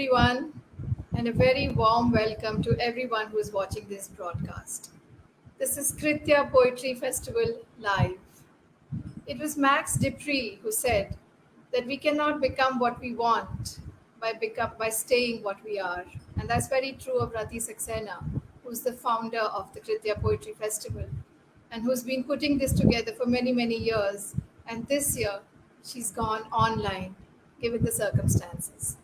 everyone, and a very warm welcome to everyone who is watching this broadcast. This is Kritya Poetry Festival live. It was Max Dupree who said that we cannot become what we want by staying what we are. And that's very true of Rati Saxena, who's the founder of the Kritya Poetry Festival and who's been putting this together for many, many years. And this year, she's gone online, given the circumstances.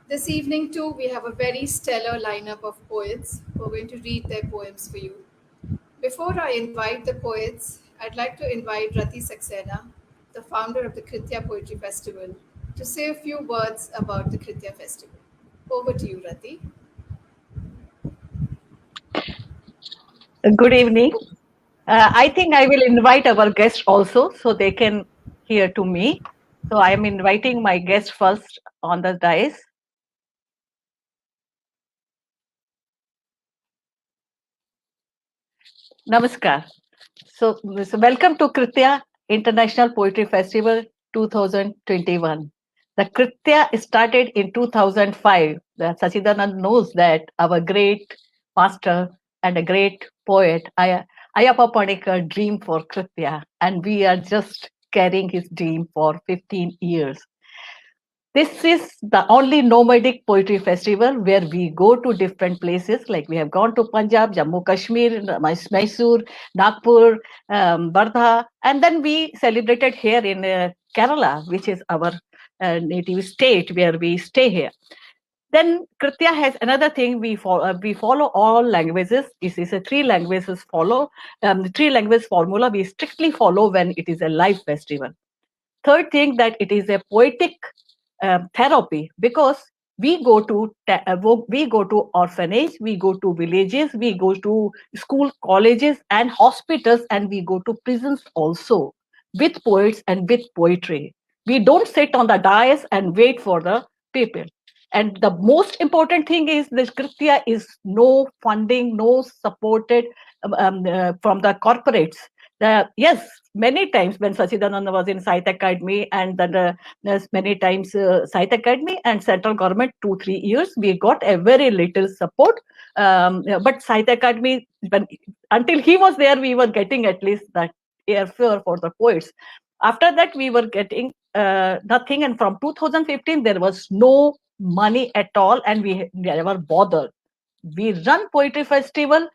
This evening, too, we have a very stellar lineup of poets who are going to read their poems for you. Before I invite the poets, I'd like to invite Rati Saxena, the founder of the Kritya Poetry Festival, to say a few words about the Kritya Festival. Over to you, Rati. Good evening. I think I will invite our guests also so they can hear to me. So I am inviting my guest first on the dais. Namaskar. So welcome to Kritya International Poetry Festival 2021. The Kritya started in 2005. The Sachidanand knows that our great master and a great poet, Ayappa Panikar, dreamed for Kritya, and we are just carrying his dream for 15 years. This is the only nomadic poetry festival where we go to different places. Like we have gone to Punjab, Jammu Kashmir, Mysore, Nagpur, Bardha, and then we celebrated here in Kerala, which is our native state where we stay here. Then Kritya has another thing. We follow all languages. This is a three languages follow. Three language formula we strictly follow when it is a live festival. Third thing, that it is a poetic therapy, because we go to orphanage, we go to villages, we go to school, colleges, and hospitals, and we go to prisons also with poets and with poetry. We don't sit on the dais and wait for the people. And the most important thing is this Kritya is no funding, no supported from the corporates. Yes, many times when Sachidananda was in Sahitya Academy, and then many times Sahitya Academy and central government 2-3 years, we got a very little support. But Sahitya Academy, until he was there, we were getting at least that airfare for the poets. After that, we were getting nothing, and from 2015 there was no money at all, and we never bothered. We run poetry festival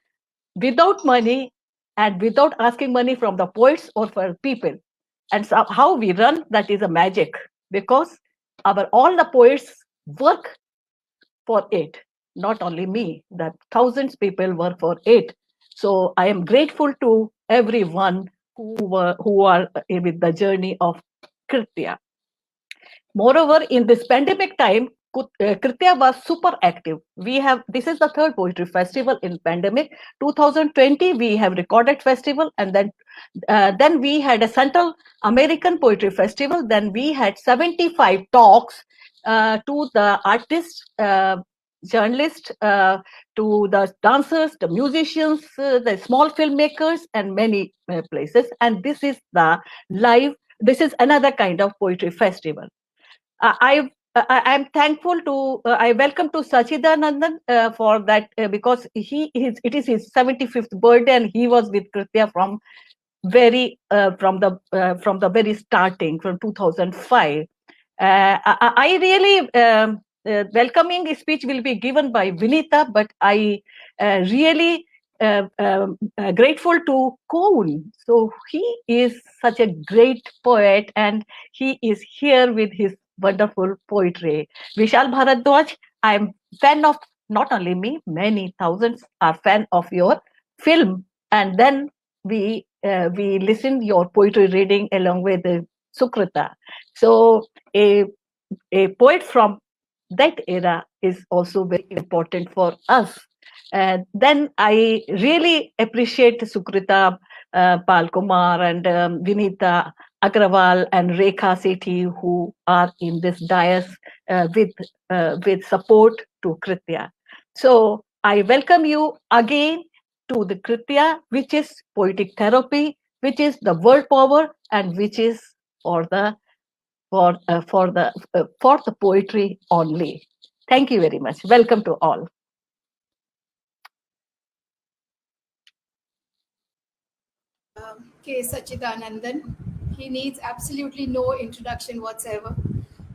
without money and without asking money from the poets or for people. And so how we run, that is a magic, because all the poets work for it, not only me, that thousands people work for it. So I am grateful to everyone who are with the journey of Kritya. Moreover, in this pandemic time, Kritya was super active. This is the third poetry festival in pandemic. 2020 we have recorded festival, and then we had a Central American Poetry Festival. Then we had 75 talks to the artists, journalists, to the dancers, the musicians, the small filmmakers, and many places. And this is the live. This is another kind of poetry festival. I'm thankful to, I welcome to Sachidanandan for that, because it is his 75th birthday, and he was with Kritya from from the very starting, from 2005. I really welcoming speech will be given by Vinita, but I really grateful to Koul. So he is such a great poet, and he is here with his wonderful poetry. Vishal Bharadwaj, I'm fan of, not only me, many thousands are fan of your film, and then we listen your poetry reading along with Sukrita. So a poet from that era is also very important for us. Then I really appreciate Sukrita Palkumar and Vinita Agrawal and Rekha Sethi, who are in this dais with support to Kritya. So I welcome you again to the Kritya, which is poetic therapy, which is the word power, and which is for the poetry only. Thank you very much. Welcome to all. K. Sachidanandan. He needs absolutely no introduction whatsoever,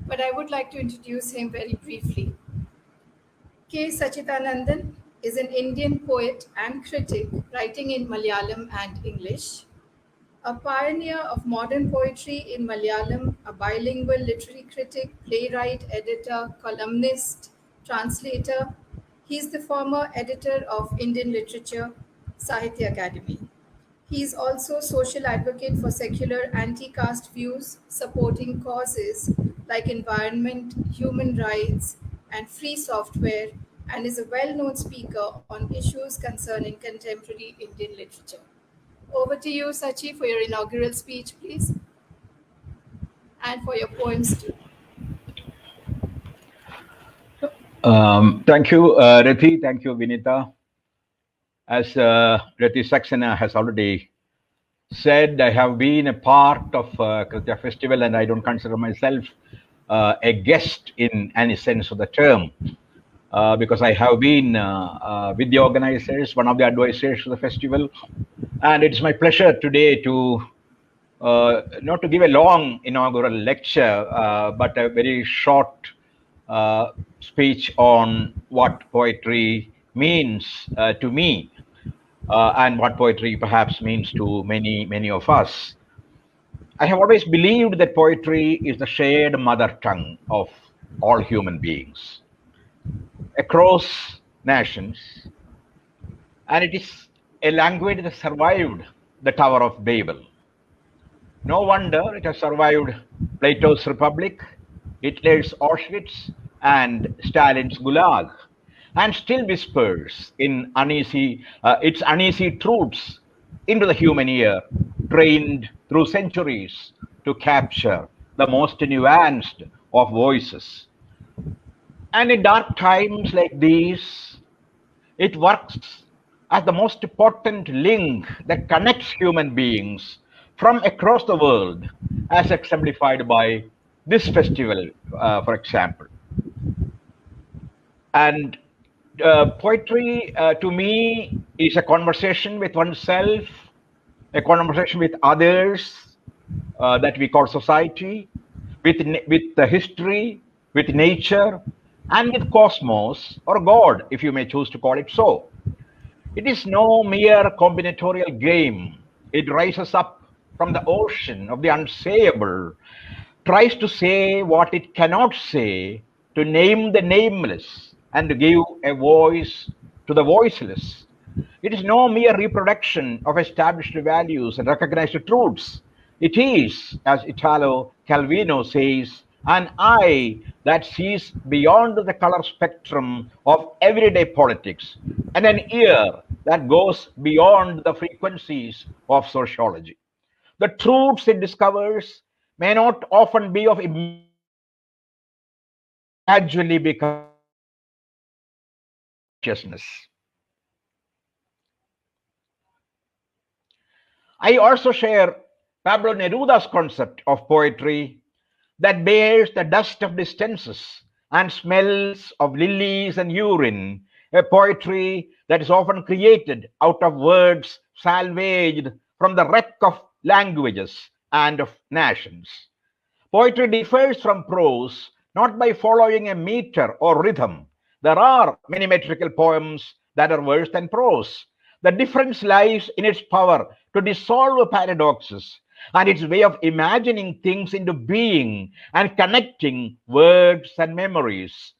but I would like to introduce him very briefly. K. Sachidanandan is an Indian poet and critic writing in Malayalam and English. A pioneer of modern poetry in Malayalam, a bilingual literary critic, playwright, editor, columnist, translator, he is the former editor of Indian Literature Sahitya Academy. He is also social advocate for secular anti-caste views, supporting causes like environment, human rights, and free software, and is a well-known speaker on issues concerning contemporary Indian literature. Over to you, Sachi, for your inaugural speech, please, and for your poems too. Thank you, Rati. Thank you, Vinita. As Rati Saxena has already said, I have been a part of Kritya Festival, and I don't consider myself a guest in any sense of the term, because I have been with the organizers, one of the advisors of the festival, and it's my pleasure today to not to give a long inaugural lecture, but a very short speech on what poetry means to me, and what poetry perhaps means to many of us. I have always believed that poetry is the shared mother tongue of all human beings across nations, and it is a language that survived the Tower of Babel. No wonder it has survived Plato's Republic, Hitler's Auschwitz, and Stalin's Gulag, and still whispers in its uneasy truths into the human ear, trained through centuries to capture the most nuanced of voices. And in dark times like these, it works as the most potent link that connects human beings from across the world, as exemplified by this festival, for example. And poetry, to me, is a conversation with oneself, a conversation with others that we call society, with the history, with nature, and with cosmos, or God, if you may choose to call it so. It is no mere combinatorial game. It rises up from the ocean of the unsayable, tries to say what it cannot say, to name the nameless, and to give a voice to the voiceless. It is no mere reproduction of established values and recognized truths. It is, as Italo Calvino says, an eye that sees beyond the color spectrum of everyday politics, and an ear that goes beyond the frequencies of sociology. The truths it discovers may not often be of immediate relevance, but gradually become consciousness. I also share Pablo Neruda's concept of poetry that bears the dust of distances and smells of lilies and urine, a poetry that is often created out of words salvaged from the wreck of languages and of nations. Poetry differs from prose not by following a meter or rhythm. There are many metrical poems that are worse than prose. The difference lies in its power to dissolve paradoxes and its way of imagining things into being and connecting words and memories.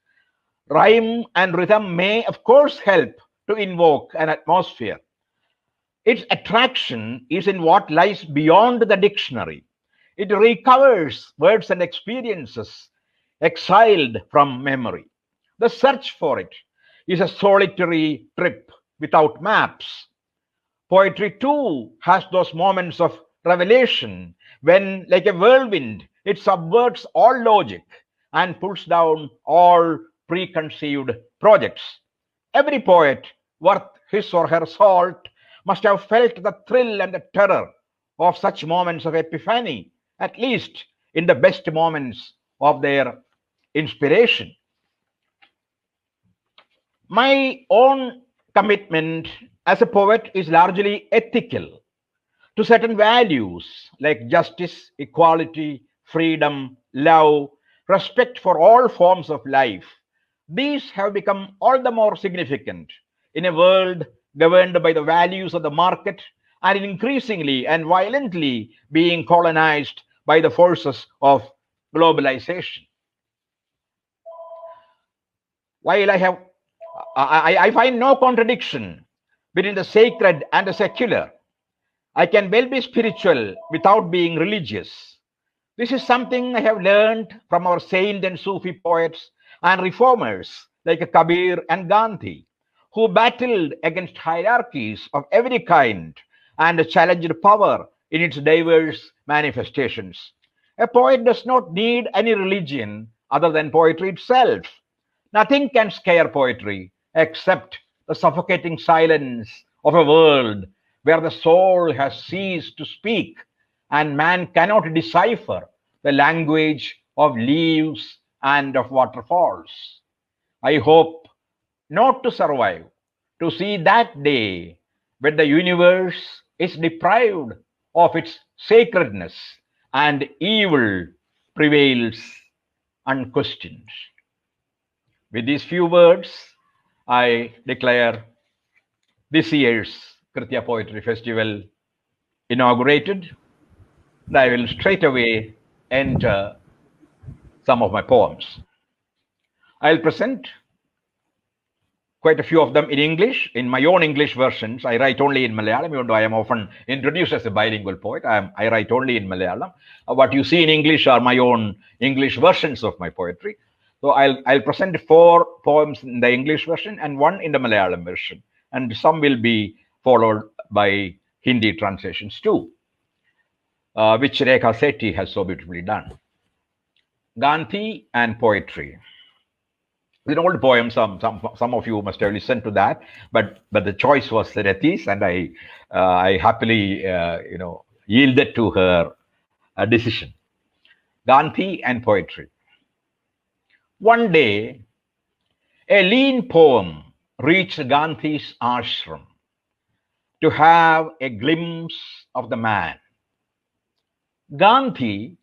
Rhyme and rhythm may, of course, help to invoke an atmosphere. Its attraction is in what lies beyond the dictionary. It recovers words and experiences exiled from memory. The search for it is a solitary trip without maps. Poetry, too, has those moments of revelation when, like a whirlwind, it subverts all logic and pulls down all preconceived projects. Every poet worth his or her salt must have felt the thrill and the terror of such moments of epiphany, at least in the best moments of their inspiration. My own commitment as a poet is largely ethical to certain values like justice, equality, freedom, love, respect for all forms of life. These have become all the more significant in a world governed by the values of the market and increasingly and violently being colonized by the forces of globalization. While I find no contradiction between the sacred and the secular, I can well be spiritual without being religious. This is something I have learned from our saint and Sufi poets and reformers like Kabir and Gandhi, who battled against hierarchies of every kind and challenged power in its diverse manifestations. A poet does not need any religion other than poetry itself. Nothing can scare poetry except the suffocating silence of a world where the soul has ceased to speak and man cannot decipher the language of leaves and of waterfalls. I hope not to survive to see that day when the universe is deprived of its sacredness and evil prevails unquestioned. With these few words, I declare this year's Kritya Poetry Festival inaugurated, and I will straight away enter some of my poems. I'll present quite a few of them in English. In my own English versions, I write only in Malayalam, even though I am often introduced as a bilingual poet. I write only in Malayalam. What you see in English are my own English versions of my poetry. So I'll present 4 poems in the English version and 1 in the Malayalam version. And some will be followed by Hindi translations too, which Rekha Sethi has so beautifully done. Gandhi and Poetry. It's an old poem. Some of you must have listened to that, but the choice was Reti's, and I happily yielded to her decision. Gandhi and Poetry. One day, a lean poem reached Gandhi's ashram to have a glimpse of the man. Gandhi,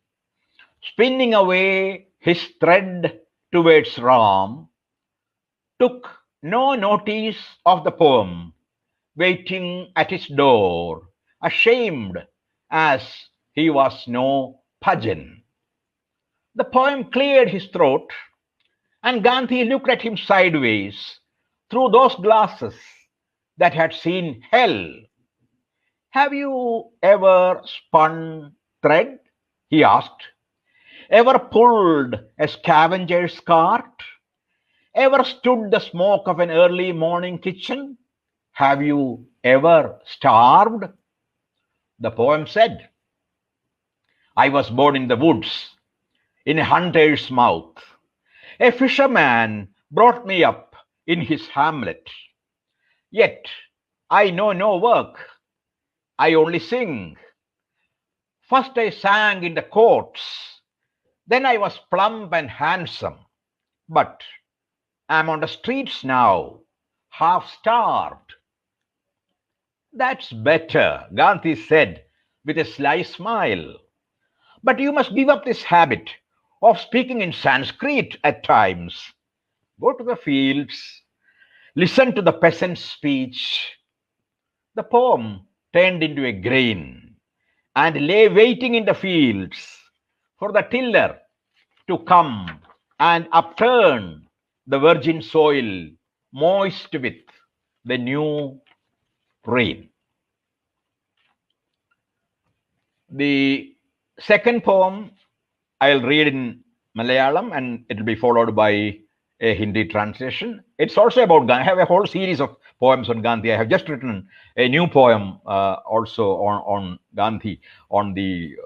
spinning away his thread towards Ram, took no notice of the poem, waiting at his door, ashamed as he was no Bhajan. The poem cleared his throat, and Gandhi looked at him sideways through those glasses that had seen hell. Have you ever spun thread? He asked. Ever pulled a scavenger's cart? Ever stood the smoke of an early morning kitchen? Have you ever starved? The poem said, I was born in the woods, in a hunter's mouth. A fisherman brought me up in his hamlet. Yet I know no work. I only sing. First I sang in the courts. Then I was plump and handsome. But I'm on the streets now, half starved. That's better, Gandhi said with a sly smile. But you must give up this habit of speaking in Sanskrit at times. Go to the fields, listen to the peasant's speech. The poem turned into a grain and lay waiting in the fields for the tiller to come and upturn the virgin soil moist with the new rain. The second poem I'll read in Malayalam, and it will be followed by a Hindi translation. It's also about Gandhi. I have a whole series of poems on Gandhi. I have just written a new poem also on Gandhi, on the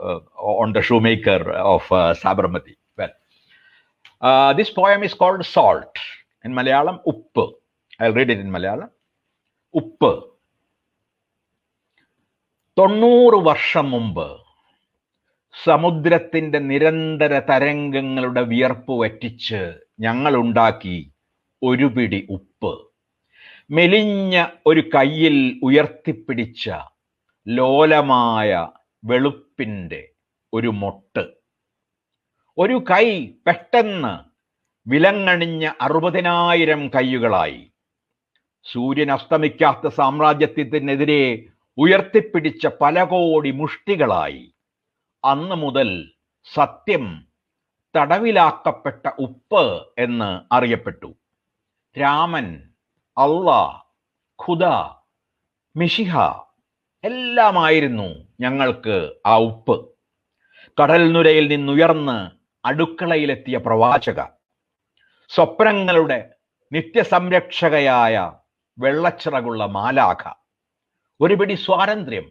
shoemaker of Sabarmati. Well, this poem is called Salt. In Malayalam, Uppu. I'll read it in Malayalam. Uppu. 90 വർഷം മുമ്പ് സമുദ്രത്തിന്റെ നിരന്തര തരംഗങ്ങളുടെ വിയർപ്പ് വറ്റിച്ച് ഞങ്ങൾ ഉണ്ടാക്കി ഒരു പിടി ഉപ്പ്. മെലിഞ്ഞ ഒരു കയ്യിൽ ഉയർത്തിപ്പിടിച്ച ലോലമായ വെളുപ്പിൻ്റെ ഒരു മൊട്ട്. ഒരു കൈ പെട്ടെന്ന് വിലങ്ങണിഞ്ഞ 60,000 കൈകളായി. സൂര്യൻ അസ്തമിക്കാത്ത സാമ്രാജ്യത്തിനെതിരെ ഉയർത്തിപ്പിടിച്ച പല കോടി മുഷ്ടികളായി. അന്ന് മുതൽ സത്യം തടവിലാക്കപ്പെട്ട ഉപ്പ് എന്ന് അറിയപ്പെട്ടു. രാമൻ, അള്ളാഹ്, ഖുദ, മിശിഹ എല്ലാമായിരുന്നു ഞങ്ങൾക്ക് ആ ഉപ്പ്. കടൽനുരയിൽ നിന്നുയർന്ന് അടുക്കളയിലെത്തിയ പ്രവാചക, സ്വപ്നങ്ങളുടെ നിത്യസംരക്ഷകയായ വെള്ളച്ചിറകുള്ള മാലാഖ, ഒരുപിടി സ്വാതന്ത്ര്യം,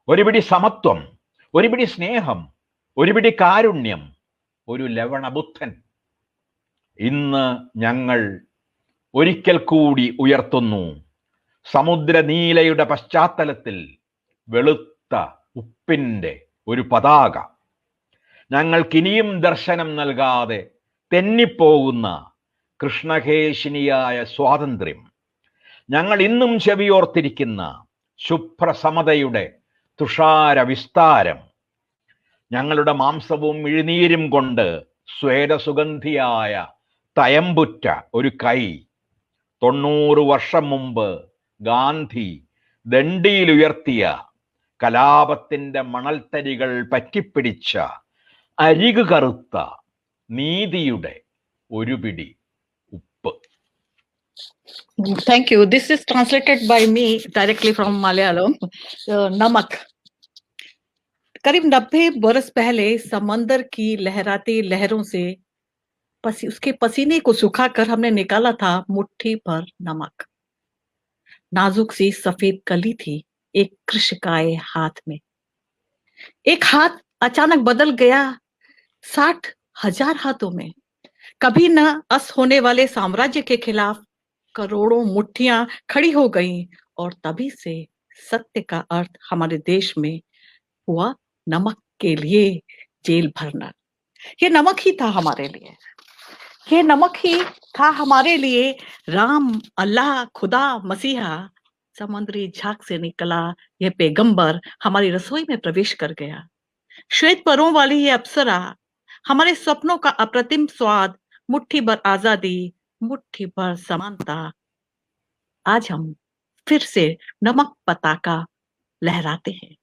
ഒരുപിടി സമത്വം, ഒരുപിടി സ്നേഹം, ഒരുപിടി കാരുണ്യം, ഒരു ലവണബുദ്ധൻ. ഇന്ന് ഞങ്ങൾ ഒരിക്കൽ കൂടി ഉയർത്തുന്നു സമുദ്രനീലയുടെ പശ്ചാത്തലത്തിൽ വെളുത്ത ഉപ്പിൻ്റെ ഒരു പതാക. ഞങ്ങൾക്കിനിയും ദർശനം നൽകാതെ തെന്നിപ്പോകുന്ന കൃഷ്ണകേശിനിയായ സ്വാതന്ത്ര്യം. ഞങ്ങൾ ഇന്നും ചെവിയോർത്തിരിക്കുന്ന ശുഭ്രസമതയുടെ തുഷാര വിസ്താരം. ഞങ്ങളുടെ മാംസവും ഇഴുനീരും കൊണ്ട് സ്വേദസുഗന്ധിയായ തയമ്പുറ്റ ഒരു കൈ. 90 വർഷം മുമ്പ് ഗാന്ധി ദണ്ഡിയിലുയർത്തിയ കലാപത്തിൻ്റെ മണൽത്തരികൾ പറ്റിപ്പിടിച്ച അരികു കറുത്ത നീതിയുടെ ഒരു പിടി ഉപ്പ്. Thank you. This is translated by me directly from Malayalam. नमक. करीब 90 बरस पहले समंदर की लहराती लहरों से उसके पसीने को सुखाकर हमने निकाला था मुट्ठी भर नमक. नाजुक सी सफेद कली थी एक कृशकाय हाथ में. एक हाथ अचानक बदल गया 60,000 हाथों में. कभी न अस होने वाले साम्राज्य के खिलाफ करोड़ों मुट्ठियां खड़ी हो गईं और तभी से सत्य का अर्थ हमारे देश में हुआ नमक के लिए जेल भरना. ये नमक ही था हमारे लिए. ये नमक ही था हमारे लिए. राम, अल्लाह, खुदा, मसीहा, समुद्री झाग से निकला यह पैगंबर हमारी रसोई में प्रवेश कर गया. श्वेत परों वाली ये अप्सरा, हमारे सपनों का अप्रतिम स्वाद, मुट्ठी भर आजादी, मुट्ठी भर समानता. आज हम फिर से नमक पताका लहराते हैं.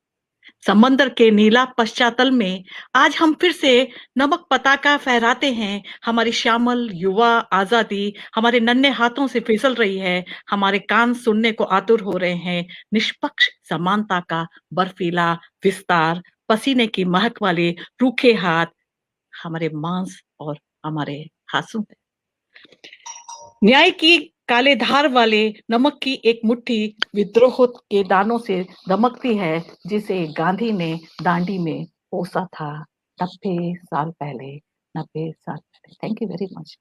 समंदर के नीला पश्चातल में आज हम फिर से नमक पताका फहराते हैं. हमारी श्यामल युवा आजादी हमारे नन्हे हाथों से फिसल रही है. हमारे कान सुनने को आतुर हो रहे हैं. निष्पक्ष समानता का बर्फीला विस्तार, पसीने की महक वाले रूखे हाथ हमारे मांस और हमारे हाथों में. न्याय की काले धार वाले नमक की एक मुट्ठी विद्रोह के दानों से दमकती है जिसे गांधी ने दांडी में पोसा था 90 साल पहले. 90 साल पहले. Thank you very much.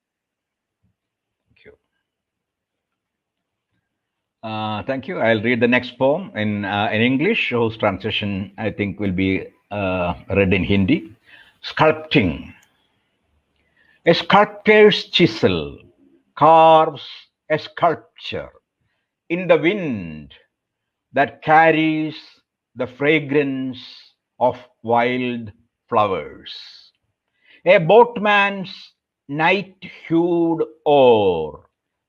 Thank you. I'll read the next poem in English, whose translation I think will be read in Hindi. Sculpting. A sculptor's chisel carves a sculpture in the wind that carries the fragrance of wild flowers. A boatman's night-hued oar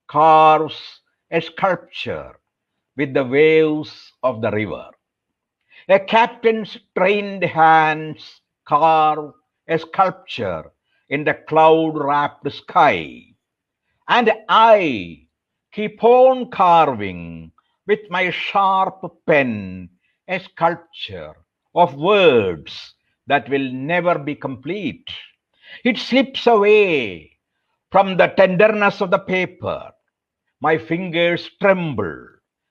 carves a sculpture with the waves of the river. A captain's trained hands carve a sculpture in the cloud-wrapped sky. And I keep on carving with my sharp pen a sculpture of words that will never be complete. It slips away from the tenderness of the paper. My fingers tremble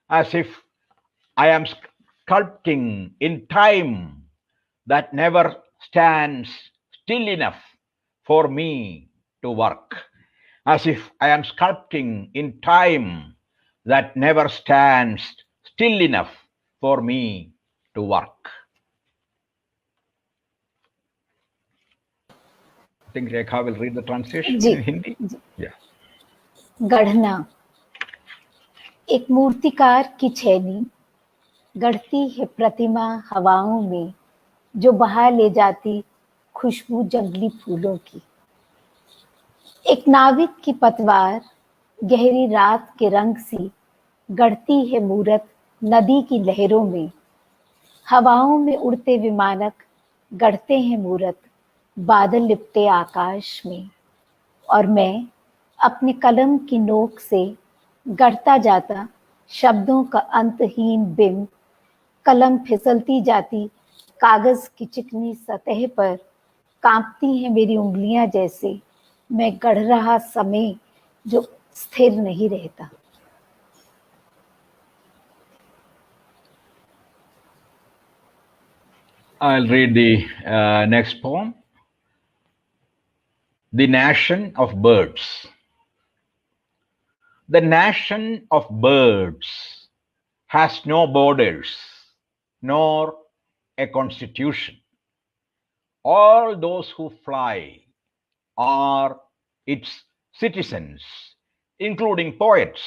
as if I am sculpting in time that never stands still enough for me to work. As if I am sculpting in time that never stands still enough for me to work. I think Rekha will read the translation in Hindi. जी. Yeah. गढ़ना. एक मूर्तिकार की छैनी गढ़ती है प्रतिमा हवाओं में, जो बहा ले जाती खुशबू जंगली फूलों की। एक नाविक की पतवार गहरी रात के रंग सी गढ़ती है मूरत नदी की लहरों में। हवाओं में उड़ते विमानक गढ़ते हैं मूरत बादल लिपटे आकाश में। और मैं अपने कलम की नोक से गढ़ता जाता शब्दों का अंतहीन बिंब, कलम फिसलती जाती कागज की चिकनी सतह पर, कांपती हैं मेरी उंगलियां जैसे मैं गढ़ रहा समय जो स्थिर नहीं रहता। I'll read the next poem. The Nation of Birds. The nation of birds has no borders, nor a constitution. All those who fly are its citizens, including poets.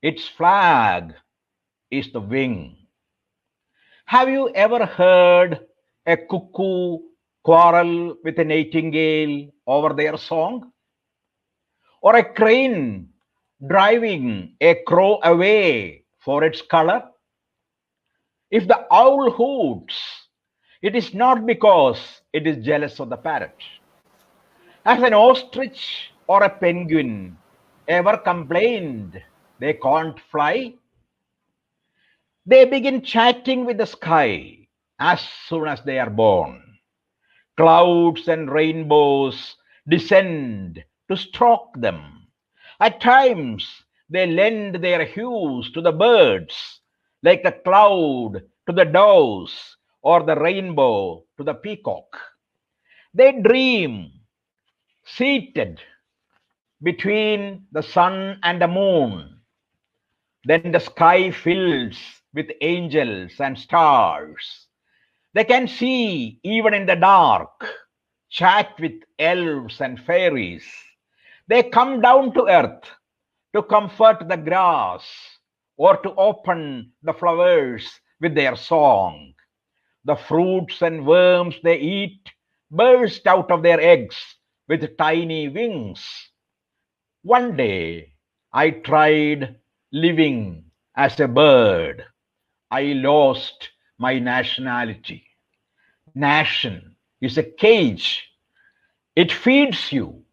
Its flag is the wing. Have you ever heard a cuckoo quarrel with a nightingale over their song? Or a crane driving a crow away for its color? If the owl hoots, it is not because it is jealous of the parrot. Has an ostrich or a penguin ever complained they can't fly? They begin chatting with the sky as soon as they are born. Clouds and rainbows descend to stroke them. At times, they lend their hues to the birds, like the cloud to the doves or the rainbow to the peacock. They dream seated between the sun and the moon. Then the sky fills with angels and stars. They can see even in the dark, chat with elves and fairies. They come down to earth to comfort the grass or to open the flowers with their song. The fruits and worms they eat burst out of their eggs with tiny wings. One day I tried living as a bird. I lost my nationality. Nation is a cage. It feeds you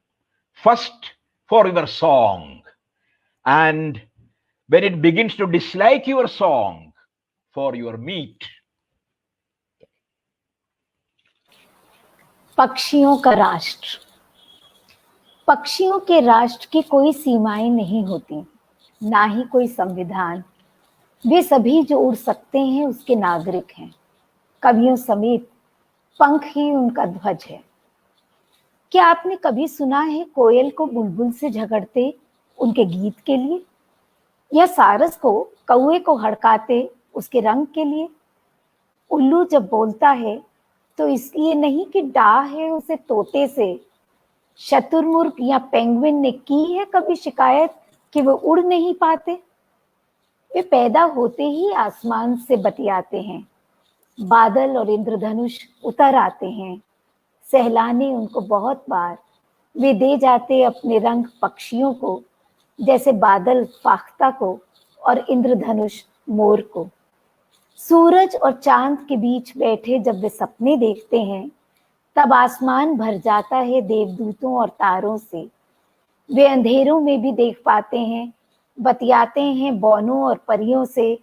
first for your song, and when it begins to dislike your song, for your meat. पक्षियों का राष्ट्र। पक्षियों के राष्ट्र की कोई सीमाएं नहीं होती, ना ही कोई संविधान। वे सभी जो उड़ सकते हैं उसके नागरिक हैं। कवियों समेत पंख ही उनका ध्वज है। क्या आपने कभी सुना है कोयल को बुलबुल से झगड़ते उनके गीत के लिए, या सारस को कौए को हड़काते उसके रंग के लिए? उल्लू जब बोलता है तो इसलिए नहीं कि डाह है उसे तोते से। शतुरमुर्ग या पेंगुइन ने की है कभी शिकायत कि वो उड़ नहीं पाते? वे पैदा होते ही आसमान से बतियाते हैं। बादल और इंद्रधनुष उतर आते हैं, सहलाने उनको बहुत बार वे दे जाते अपने रंग पक्षियों को, जैसे बादल फाख्ता को और इंद्रधनुष मोर को। सूरज और चांद के बीच बैठे जब वे सपने देखते हैं, तब आसमान भर जाता है देवदूतों और तारों से। वे अंधेरों में भी देख पाते हैं, बतियाते हैं बौनों और परियों से,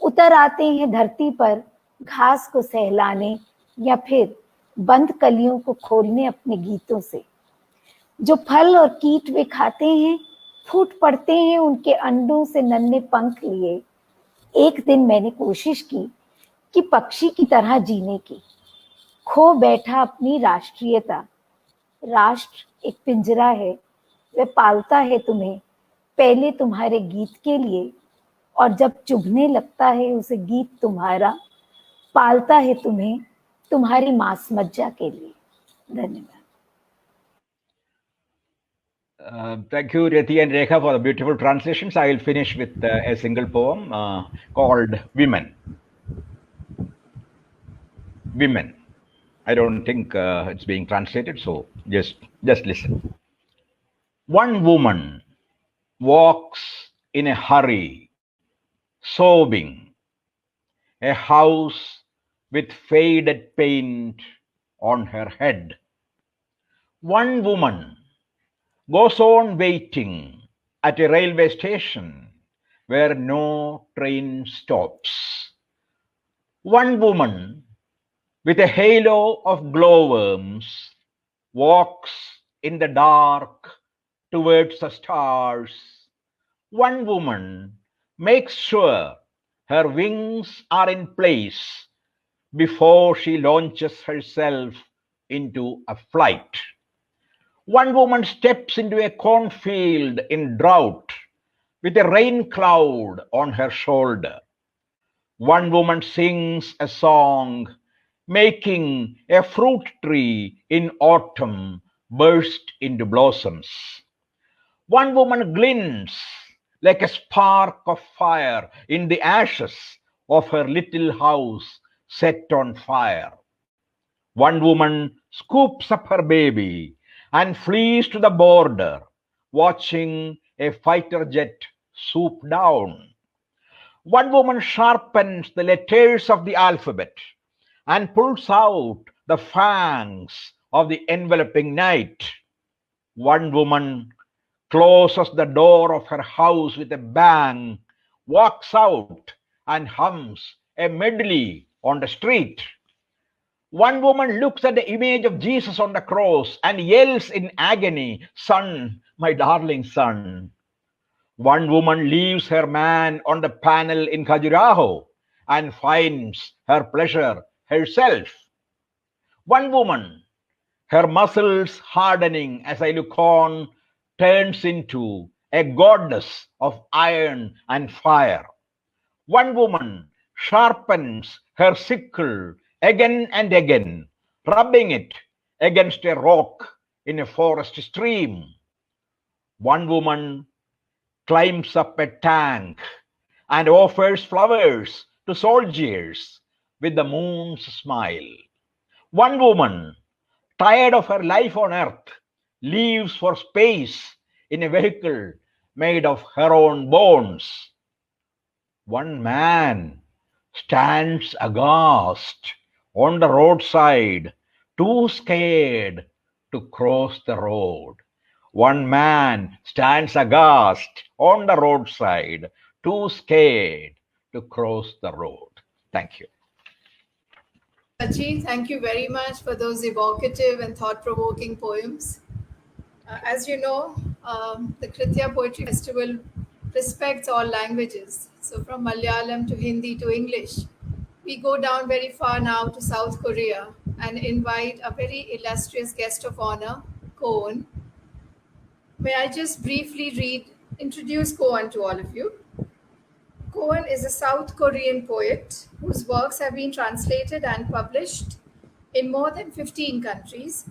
उतर आते हैं धरती पर घास को सहलाने या फिर बंद कलियों को खोलने अपने गीतों से। जो फल और कीट वे खाते हैं फूट पड़ते हैं उनके अंडों से नन्हे पंख लिए। एक दिन मैंने कोशिश की कि पक्षी की तरह जीने की, खो बैठा अपनी राष्ट्रीयता। राष्ट्र एक पिंजरा है, वह पालता है तुम्हें पहले तुम्हारे गीत के लिए, और जब चुभने लगता है उसे गीत तुम्हारा, पालता है तुम्हें तुम्हारी मांस मज्जा के लिए। धन्यवाद। Thank you, Reti and Rekha, for the beautiful translations. I will finish with a single poem called Women. Women. I don't think it's being translated, so just listen. One woman walks in a hurry, sobbing, a house with faded paint on her head. One woman goes on waiting at a railway station where no train stops. One woman with a halo of glowworms walks in the dark towards the stars. One woman makes sure her wings are in place before she launches herself into a flight. One woman steps into a cornfield in drought with a rain cloud on her shoulder. One woman sings a song, making a fruit tree in autumn burst into blossoms. One woman glints like a spark of fire in the ashes of her little house set on fire. One woman scoops up her baby and flees to the border, watching a fighter jet swoop down. One woman sharpens the letters of the alphabet and pulls out the fangs of the enveloping night. One woman closes the door of her house with a bang, walks out, and hums a medley on the street. One woman looks at the image of Jesus on the cross and yells in agony, "Son, my darling son." One woman leaves her man on the panel in Khajuraho and finds her pleasure herself. One woman, her muscles hardening as I look on, turns into a goddess of iron and fire. One woman sharpens her sickle again and again, rubbing it against a rock in a forest stream. One woman climbs up a tank and offers flowers to soldiers with the moon's smile. One woman, tired of her life on earth, leaves for space in a vehicle made of her own bones. One man stands aghast on the roadside, too scared to cross the road. One man stands aghast on the roadside, too scared to cross the road. Thank you. Sachi, thank you very much for those evocative and thought-provoking poems. As you know, the Kritya Poetry Festival respects all languages. So from Malayalam to Hindi to English, we go down very far now to South Korea and invite a very illustrious guest of honor, Koen. May I just briefly introduce Koen to all of you. Koen is a South Korean poet whose works have been translated and published in more than 15 countries.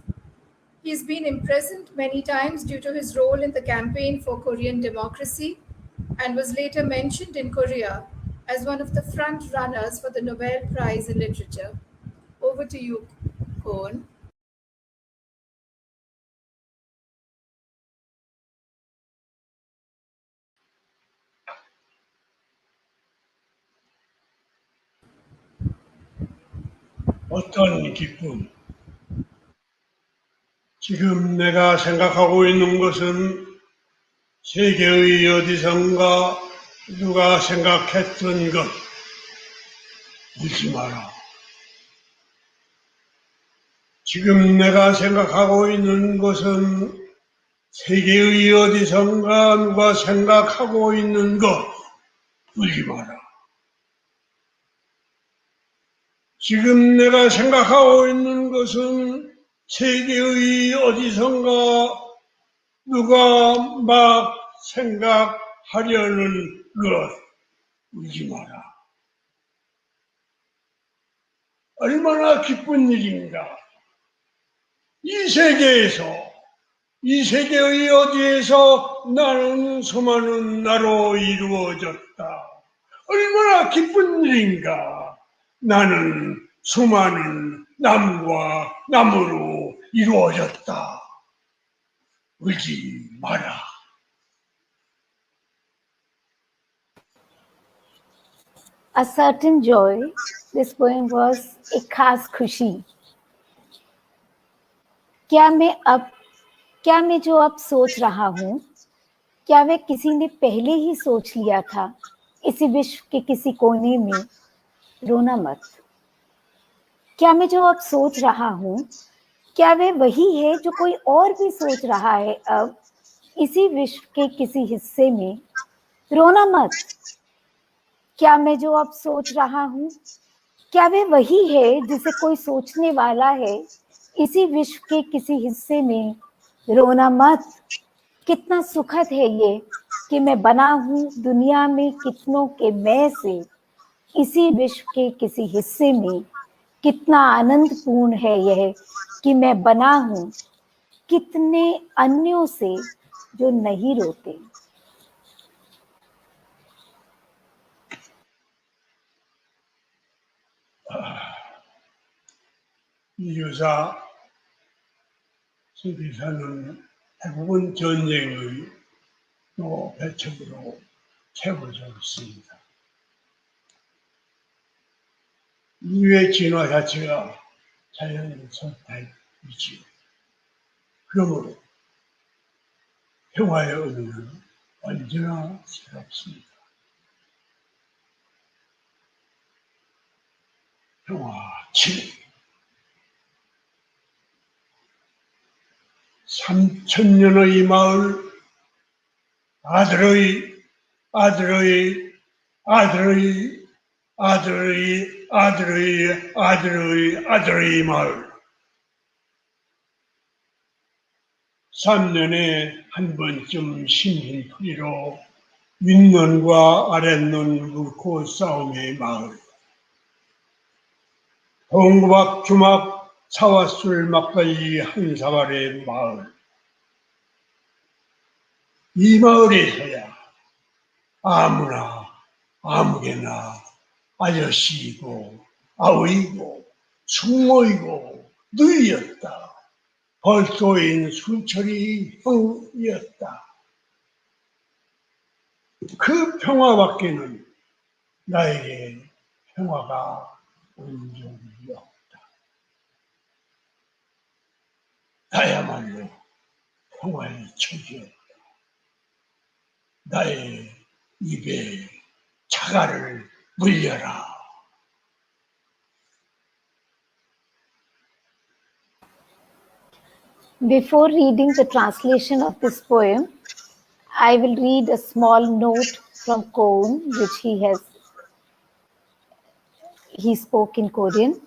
He has been imprisoned many times due to his role in the campaign for Korean democracy and was later mentioned in Korea as one of the front runners for the Nobel Prize in Literature. Over to you, Koen. 어떤 기쁨? 지금 내가 생각하고 있는 것은 세계의 어디선가 누가 생각했던 것 묻지 마라. 지금 내가 생각하고 있는 것은 세계의 어디선가 누가 생각하고 있는 것 묻지 마라. 지금 내가 생각하고 있는 것은 세계의 어디선가 누가 막 생각하려는 것 울지 마라. 얼마나 기쁜 일인가. 이 세계에서 이 세계의 어디에서 나는 수많은 나로 이루어졌다. 얼마나 기쁜 일인가. 나는 수많은 남과 남으로 이루어졌다. 울지 마라. A certain joy. This poem was एक खास खुशी. क्या मैं जो अब सोच रहा हूँ, क्या वह किसी ने पहले ही सोच लिया था? इसी विश्व के किसी कोने में रोना मत. क्या मैं जो अब सोच रहा हूँ, क्या वह वही है जो कोई और भी सोच रहा है अब? इसी विश्व के किसी हिस्से में रोना मत. क्या मैं जो अब सोच रहा हूँ, क्या वह वही है जिसे कोई सोचने वाला है? इसी विश्व के किसी हिस्से में रोना मत. कितना सुखद है ये कि मैं बना हूँ दुनिया में कितनों के मैं से. इसी विश्व के किसी हिस्से में कितना आनंदपूर्ण है यह कि मैं बना हूँ कितने अन्यों से जो नहीं रोते. 이 유사 세계사는 대부분 전쟁의 또 배척으로 채워져 있습니다. 인류의 진화 자체가 자연의 선택이지요. 그러므로 평화의 의미는 언제나 새롭습니다. 평화 7. 3,000년의 마을, 아들의 아들의 아들의 아들의 아들의 아들의 아들의 마을. 3년에 한 번쯤 심hin풀이로 윗눈과 아랫눈 긋고 싸움의 마을. 동구박 주막 사와술 막걸리 한 사발의 마을. 이 마을에서야 아무나 아무개나 아저씨이고 아우이고 숙모이고 누이였다. 벌소인 수철이 형이었다. 그 평화밖에는 나에게 평화가 온 적이 없다. 나야말로 평화의 척이었다. 나의 입에 자갈을 물려라. Before reading the translation of this poem, I will read a small note from Koun, which he spoke in Korean.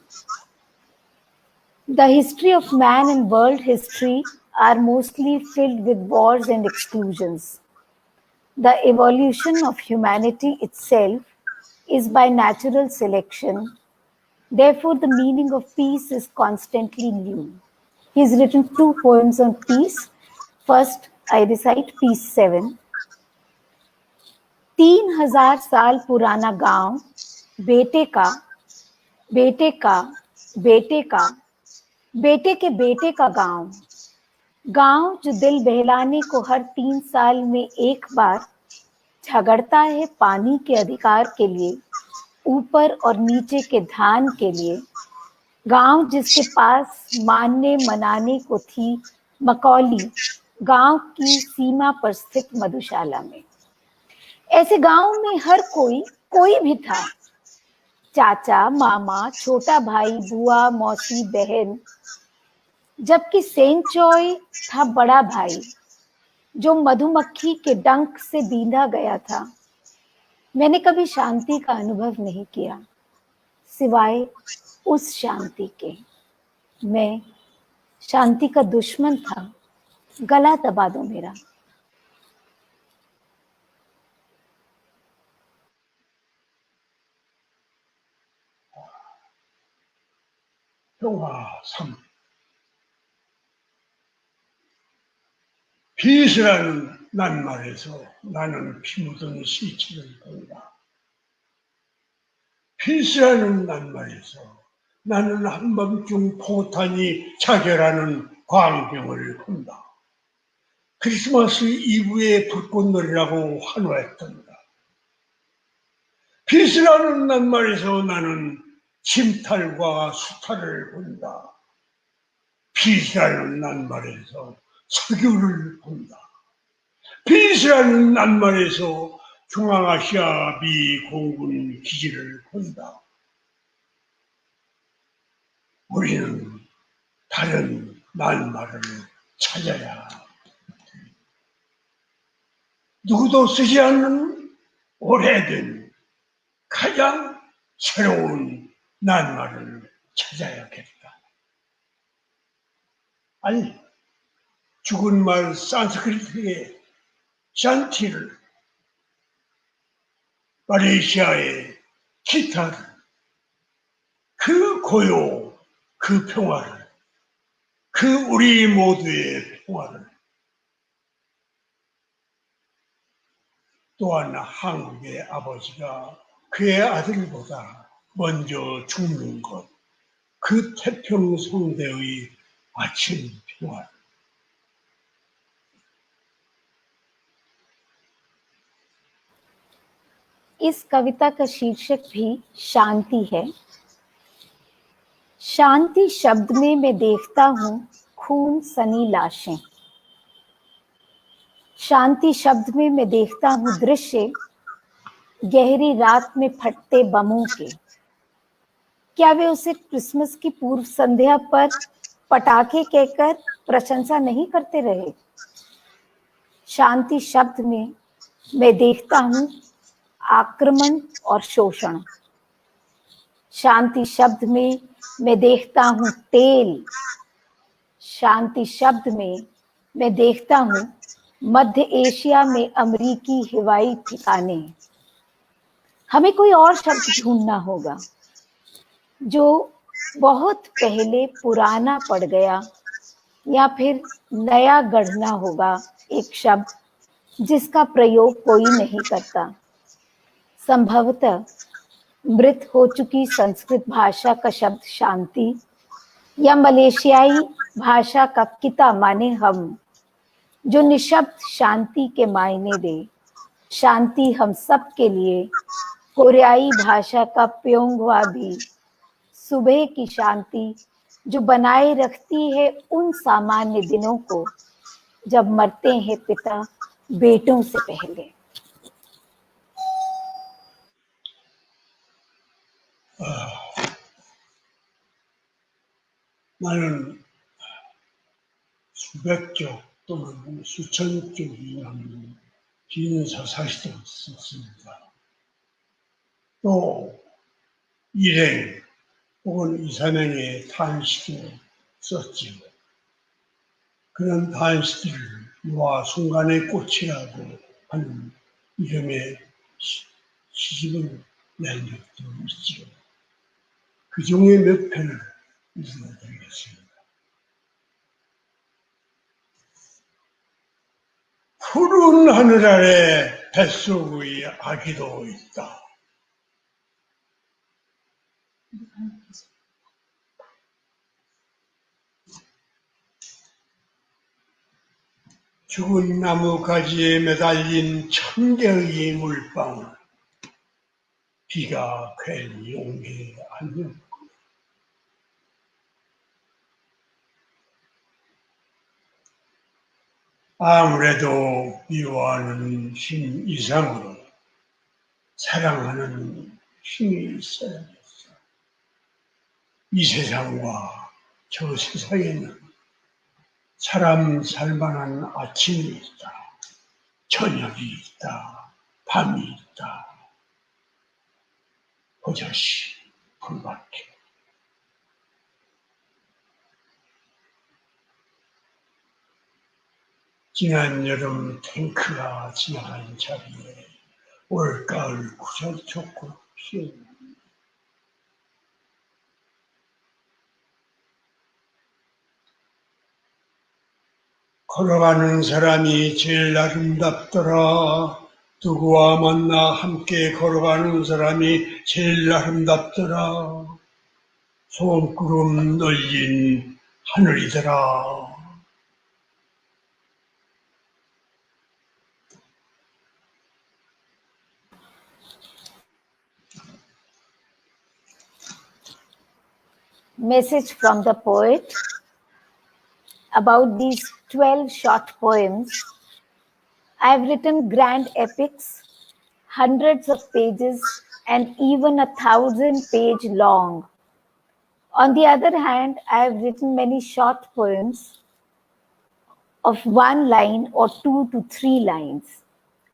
The history of man and world history are mostly filled with wars and exclusions. The evolution of humanity itself is by natural selection. Therefore, the meaning of peace is constantly new. He's written 2 poems on peace. First, I recite Peace 7. 3,000 साल पुराना गांव, बेटे का, बेटे का, बेटे का, बेटे के बेटे का गांव. गांव जो दिल बहलाने को हर 3 साल में एक बार झगड़ता है पानी के अधिकार के लिए, ऊपर और नीचे के धान के लिए. गांव जिसके पास मानने मनाने को थी मकौली, गांव की सीमा पर स्थित मधुशाला में. ऐसे गांव में हर कोई भी था. चाचा, मामा, छोटा भाई, बुआ, मौसी, बहन. जबकि सेंचोय था बड़ा भाई, जो मधुमक्खी के डंक से बींधा गया था. मैंने कभी शांति का अनुभव नहीं किया, सिवाय उस शांति के. मैं शांति का दुश्मन था. गला दबा दो मेरा. 평화 3. 빛이라는 낱말에서 나는 피 묻은 시체를 본다. 빛이라는 낱말에서 나는 한밤중 포탄이 자결하는 광경을 본다. 크리스마스 이브의 불꽃놀이라고 환호했던다. 빛이라는 낱말에서 나는 침탈과 수탈을 본다. 빛이라는 낱말에서 석유를 본다. 빛이라는 낱말에서 중앙아시아 미 공군 기지를 본다. 우리는 다른 낱말을 찾아야 누구도 쓰지 않는 오래된 가장 새로운 낱말을 찾아야겠다. 아니, 죽은 말 산스크리트의 샨티를, 말레이시아의 기타를, 그 고요, 그 평화를, 그 우리 모두의 평화를, 또한 한국의 아버지가 그의 아들보다 먼저 죽는 것, 그 태평성대의 아침 평화. इस कविता का शीर्षक भी शांति है। शांति शब्द में मैं देखता हूँ खून सनी लाशें। शांति शब्द में मैं देखता हूँ दृश्य गहरी रात में फटते बमों के। क्या वे उसे क्रिसमस की पूर्व संध्या पर पटाखे कहकर प्रशंसा नहीं करते रहे? शांति शब्द में मैं देखता हूँ आक्रमण और शोषण। शांति शब्द में मैं देखता हूँ तेल। शांति शब्द में मैं देखता हूँ मध्य एशिया में अमेरिकी हवाई ठिकाने। हमें कोई और शब्द ढूंढना होगा जो बहुत पहले पुराना पड़ गया, या फिर नया गढ़ना होगा एक शब्द जिसका प्रयोग कोई नहीं करता। संभवतः मृत हो चुकी संस्कृत भाषा का शब्द शांति, या मलेशियाई भाषा का किता माने हम, जो निशब्द शांति के मायने दे। शांति हम सब के लिए कोरियाई भाषा का प्योंगवा भी, सुबह की शांति जो बनाए रखती है उन सामान्य दिनों को जब मरते हैं पिता बेटों से पहले। 나는 수백 쪽 또는 수천 쪽이 넘는 긴 서사시도 썼습니다. 또 일행 혹은 이산행의 탄시도 썼지요. 그런 탄시들을 유화 순간의 꽃이라고 하는 이름의 시집을 낸 적도 있지요. 그 중에 몇 편을 읽어드리겠습니다. 푸른 하늘 아래 뱃속의 아기도 있다. 죽은 나무 가지에 매달린 천 개의 물방울, 비가 괜히 온 게 아니었고, 아무래도 미워하는 힘 이상으로 사랑하는 힘이 있어야겠어. 이 세상과 저 세상에는 사람 살만한 아침이 있다. 저녁이 있다. 밤이 있다. 버젓이 불밖에. 지난 여름 탱크가 지나간 자리에 올가을 구절초꽃 피었다. 걸어가는 사람이 제일 아름답더라. 누구와 만나 함께 걸어가는 사람이 제일 아름답더라. 소음구름 널린 하늘이더라. Message from the poet about these 12 short poems. I have written grand epics, hundreds of pages, and even 1,000-page long. On the other hand, I have written many short poems of 1 line or 2 to 3 lines.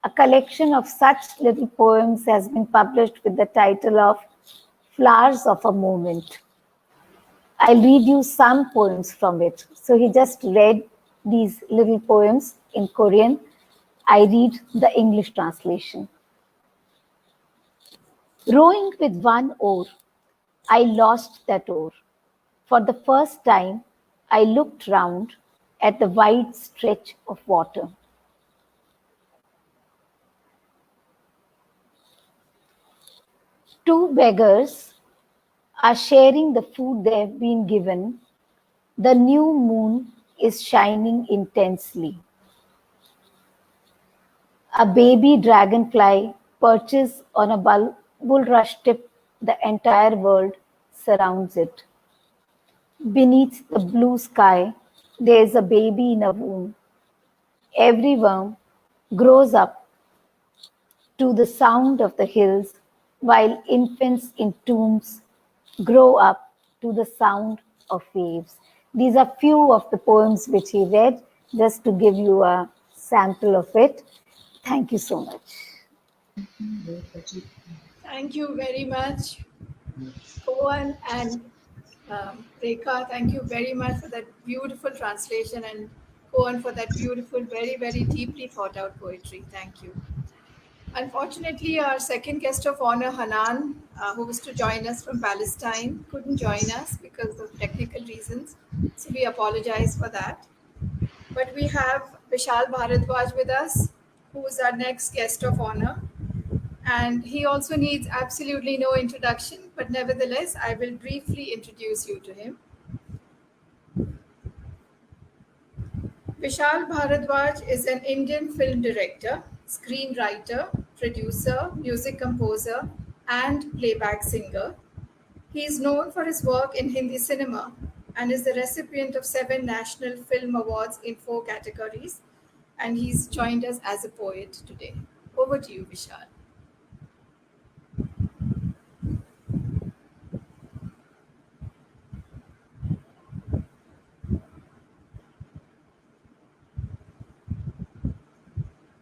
A collection of such little poems has been published with the title of Flowers of a Moment. I'll read you some poems from it. So he just read these little poems in Korean. I read the English translation. Rowing with one oar, I lost that oar. For the first time, I looked round at the wide stretch of water. Two beggars are sharing the food they have been given. The new moon is shining intensely. A baby dragonfly perches on a bulrush tip. The entire world surrounds it. Beneath the blue sky, there is a baby in a womb. Every worm grows up to the sound of the hills, while infants in tombs grow up to the sound of waves. These are few of the poems which he read, just to give you a sample of it. Thank you so much. Thank you very much, Koan and Rekha. Thank you very much for that beautiful translation, and Koan for that beautiful, very, very deeply thought out poetry. Thank you. Unfortunately, our second guest of honor, Hanan, who was to join us from Palestine, couldn't join us because of technical reasons. So we apologize for that. But we have Vishal Bharadwaj with us, who is our next guest of honor. And he also needs absolutely no introduction, but nevertheless, I will briefly introduce you to him. Vishal Bharadwaj is an Indian film director, screenwriter, producer, music composer, and playback singer. He is known for his work in Hindi cinema and is the recipient of 7 National Film Awards in 4 categories. And he's joined us as a poet today. Over to you, Vishal.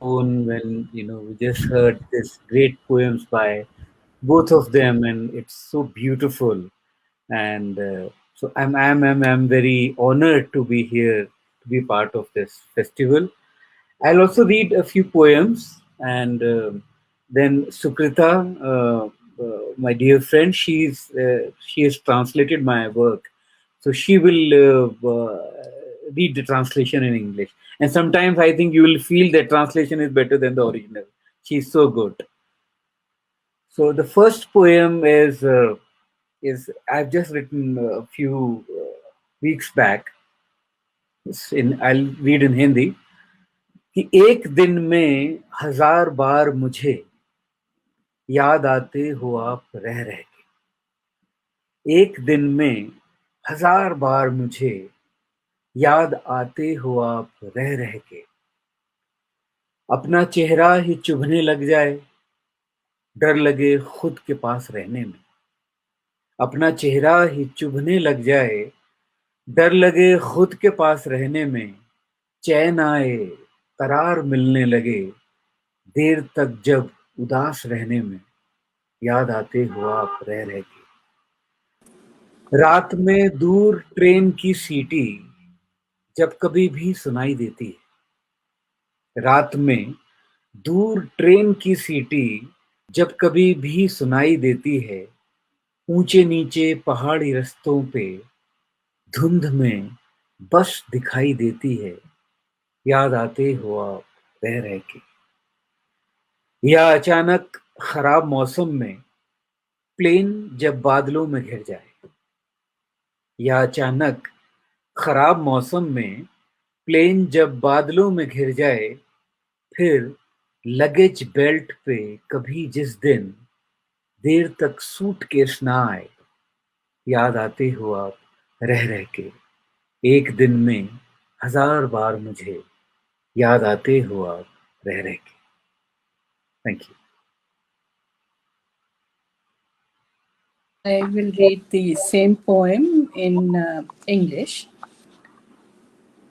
When we just heard this great poems by both of them, and it's so beautiful, and so I'm very honored to be here to be part of this festival. I'll also read a few poems, and then Sukrita, my dear friend, she has translated my work, so she will read the translation in English. And sometimes I think you will feel that translation is better than the original. She's so good. So the first poem is I've just written a few weeks back. I'll read in Hindi. कि एक दिन में 1000 बार मुझे याद आते हो आप रह रह के। एक दिन में 1000 बार मुझे याद आते हो आप रह रह के। अपना चेहरा ही चुभने लग जाए, डर लगे खुद के पास रहने में। अपना चेहरा ही चुभने लग जाए, डर लगे खुद के पास रहने में। चैन आए, करार मिलने लगे, देर तक जब उदास रहने में। याद आते हो आप रह रह के। रात में दूर ट्रेन की सीटी जब कभी भी सुनाई देती है। रात में दूर ट्रेन की सीटी जब कभी भी सुनाई देती है। ऊंचे नीचे पहाड़ी रास्तों पे धुंध में बस दिखाई देती है। याद आते हो आप रह रह के, या अचानक खराब मौसम में प्लेन जब बादलों में घिर जाए, या अचानक खराब मौसम में प्लेन जब बादलों में घिर जाए, फिर लगेज बेल्ट पे कभी जिस दिन देर तक सूटकेस ना आए, याद आते हो आप रह रह के, एक दिन में 1000 बार मुझे याद आते हो आप रह रह के. Thank you. I will read the same poem in English,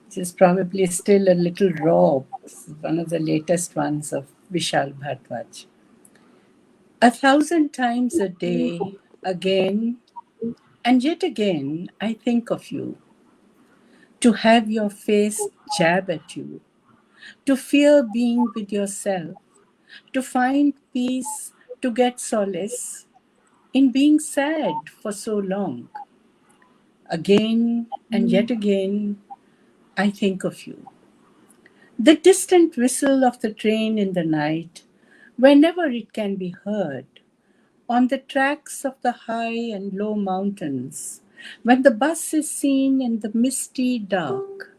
which is probably still a little raw. It's one of the latest ones of Vishal Bhardwaj. 1,000 times a day, again and yet again, I think of you. To have your face jab at you, to fear being with yourself, to find peace, to get solace in being sad for so long. Again and yet again, I think of you. The distant whistle of the train in the night, whenever it can be heard, on the tracks of the high and low mountains, when the bus is seen in the misty dark.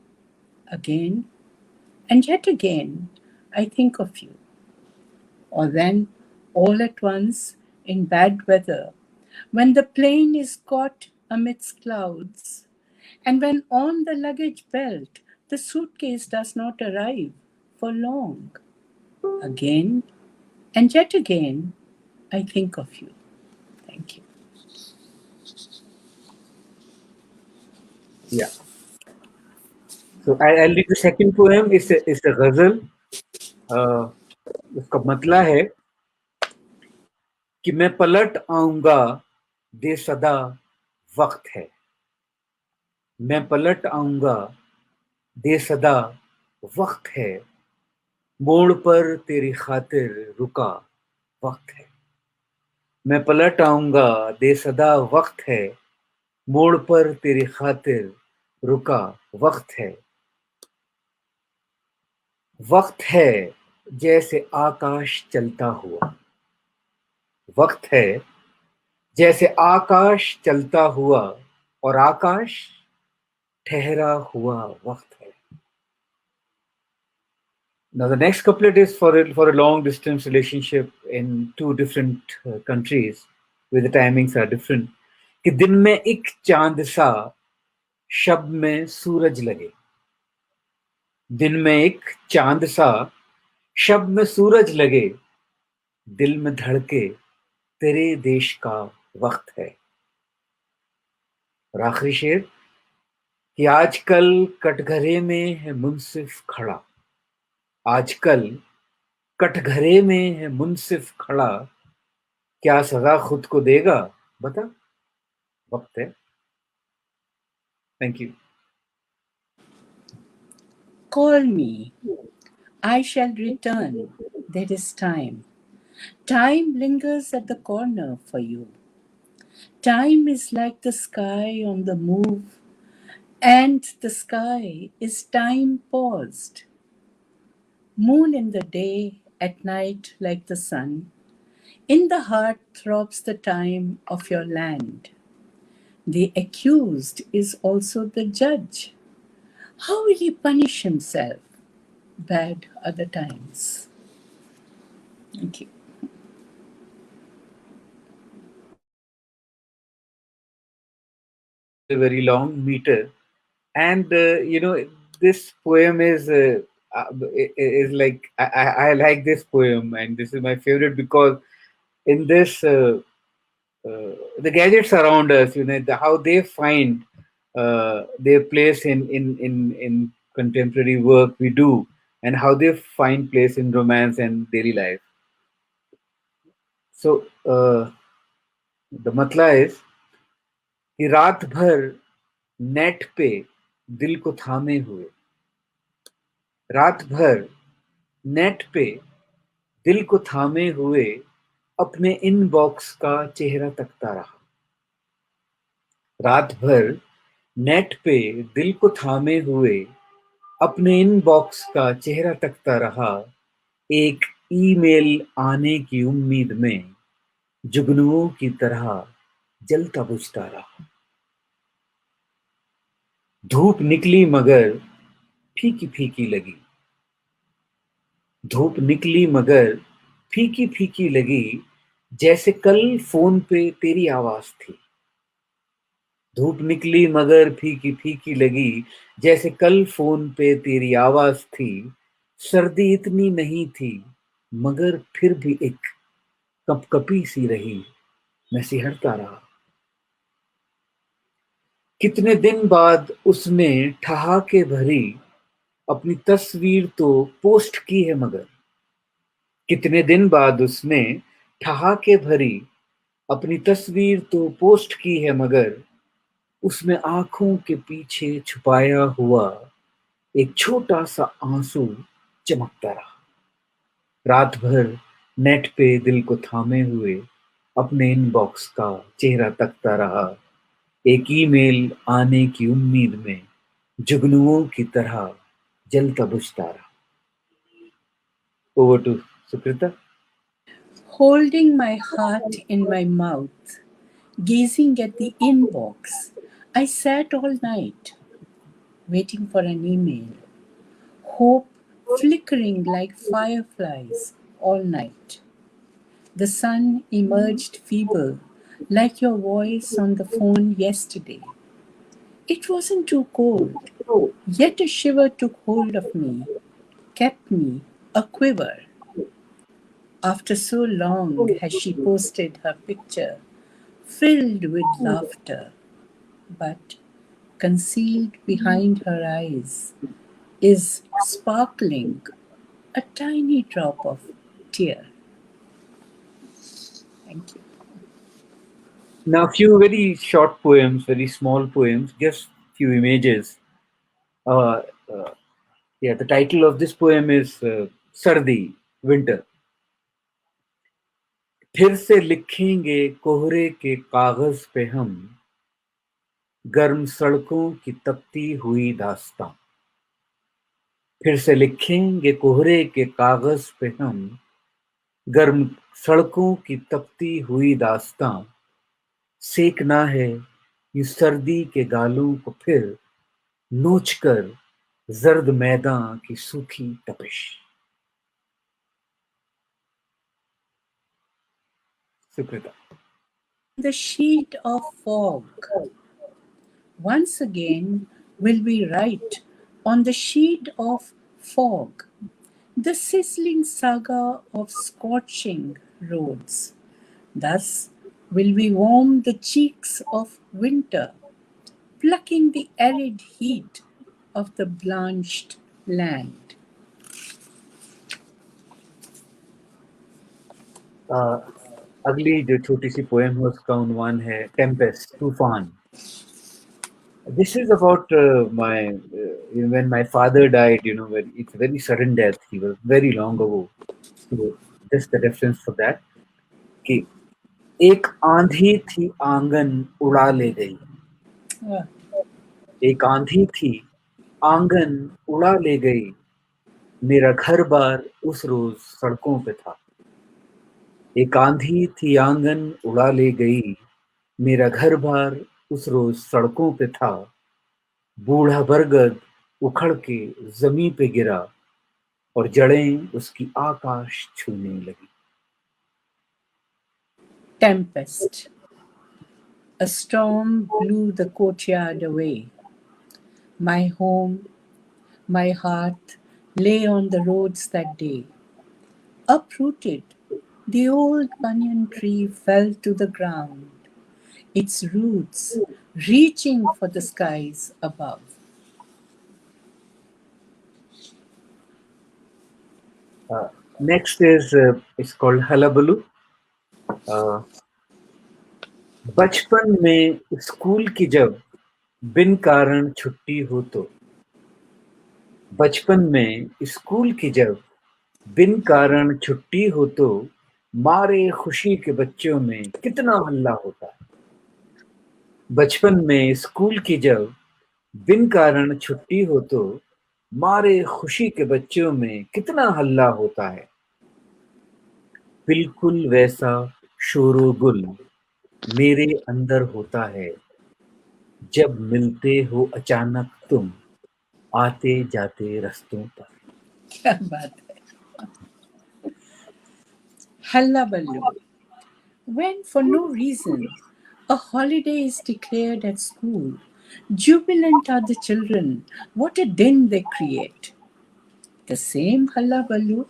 Again and yet again, I think of you. Or then, all at once, in bad weather, when the plane is caught amidst clouds, and when on the luggage belt the suitcase does not arrive for long. Again and yet again, I think of you. Thank you. Yeah. So I'll read the second poem. It's a ghazal. उसका मतला है कि मैं पलट आऊंगा दे सदा वक्त है, मैं पलट आऊंगा दे सदा वक्त है, मोड़ पर तेरी खातिर रुका वक्त है, मैं पलट आऊंगा दे सदा वक्त है, मोड़ पर तेरी खातिर रुका वक्त है, वक्त है जैसे आकाश चलता हुआ, वक्त है जैसे आकाश चलता हुआ और आकाश ठहरा हुआ वक्त है. Now the next couplet is for a long distance relationship in two different countries where the timings are different. कि दिन में एक चांद सा शब में सूरज लगे, दिन में एक चांद सा शब में सूरज लगे, दिल में धड़के तेरे देश का वक्त है. और आखिरी शेर कि आजकल कटघरे में है मुंसिफ खड़ा, आजकल कटघरे में है मुंसिफ खड़ा, क्या सजा खुद को देगा बता, वक्त है. Thank you. Call me. I shall return. There is time. Time lingers at the corner for you. Time is like the sky on the move, and the sky is time paused. Moon in the day, at night like the sun. In the heart throbs the time of your land. The accused is also the judge. How will he punish himself? Bad other times. Thank you. A very long meter, and this poem is like I like this poem, and this is my favorite because in this the gadgets around us, how they find their place in contemporary work we do, and how they find place in romance and daily life. So the matla is कि रात भर net पे दिल को थामे हुए, रात भर नेट पे दिल को थामे हुए, अपने इनबॉक्स का चेहरा तकता रहा, रात भर नेट पे दिल को थामे हुए, अपने इनबॉक्स का चेहरा तकता रहा, एक ईमेल आने की उम्मीद में जुगनुओं की तरह जलता बुझता रहा। धूप निकली मगर फीकी फीकी लगी, धूप निकली मगर फीकी फीकी लगी, जैसे कल फोन पे तेरी आवाज थी। धूप निकली मगर फीकी फीकी लगी, जैसे कल फोन पे तेरी आवाज थी। सर्दी इतनी नहीं थी मगर फिर भी एक कपकपी सी रही, मैं सिहरता रहा। कितने दिन बाद उसने ठहाके भरी अपनी तस्वीर तो पोस्ट की है मगर, कितने दिन बाद उसने ठहाके भरी अपनी तस्वीर तो पोस्ट की है मगर, उसमें आंखों के पीछे छुपाया हुआ एक छोटा सा आंसू चमकता रहा। रात भर नेट पे दिल को थामे हुए अपने इनबॉक्स का चेहरा तकता रहा, एक ईमेल आने की उम्मीद में जुगनुओं की तरह जलता बुझता रहा। Over to Sukrita. Holding my heart in my mouth, gazing at the inbox, I sat all night, waiting for an email, hope flickering like fireflies all night. The sun emerged feeble, like your voice on the phone yesterday. It wasn't too cold, yet a shiver took hold of me, kept me a quiver. After so long has she posted her picture, filled with laughter, but concealed behind her eyes is sparkling a tiny drop of tear. Thank you. Now, a few very short poems, very small poems, just few images. Uh, uh, yeah, the title of this poem is Sardi, Winter. फिर से लिखेंगे कोहरे के कागज पे हम, गर्म सड़कों की तपती हुई दास्तां। फिर से लिखेंगे कोहरे के कागज पे हम, गर्म सड़कों की तपती हुई दास्तां। सेकना है यूं सर्दी के गालों को फिर, नोचकर जर्द मैदान की सूखी तपिश। Sukrita. The sheet of fog. Once again will we write on the sheet of fog the sizzling saga of scorching roads. Thus will we warm the cheeks of winter, plucking the arid heat of the blanched land. अगली जो छोटी सी poem है उसका उन्वान है Tempest, तूफान। This is about when my father died. It's a very sudden death. He was very long ago. So just the reference for that. कि एक आंधी थी आंगन उड़ा ले गई, Ah, एक आंधी थी आंगन उड़ा ले गई, मेरा घर बार उस रोज सड़कों पे था। एक आंधी थी आंगन उड़ा ले गई, मेरा घर बार उस रोज सड़कों पे था। बूढ़ा बरगद उखड़ के जमी पे गिरा और जड़ें उसकी आकाश छूने लगी। tempest. A storm blew the courtyard away. My home, my heart lay on the roads that day. Uprooted, the old banyan tree fell to the ground, its roots reaching for the skies above. Next is it's called Halabaloo. बचपन में school की जब बिन कारण छुट्टी हो तो, बचपन में स्कूल की जब बिन कारण छुट्टी हो तो, मारे खुशी के बच्चों में कितना हल्ला होता है। बचपन में स्कूल की जब बिन कारण छुट्टी हो तो, मारे खुशी के बच्चों में कितना हल्ला होता है, बिल्कुल वैसा शोरोगुल मेरे अंदर होता है, जब मिलते हो अचानक तुम आते जाते रास्तों पर. क्या बात है. Halla Ballu. When, for no reason, a holiday is declared at school, jubilant are the children. What a din they create. The same hullabaloo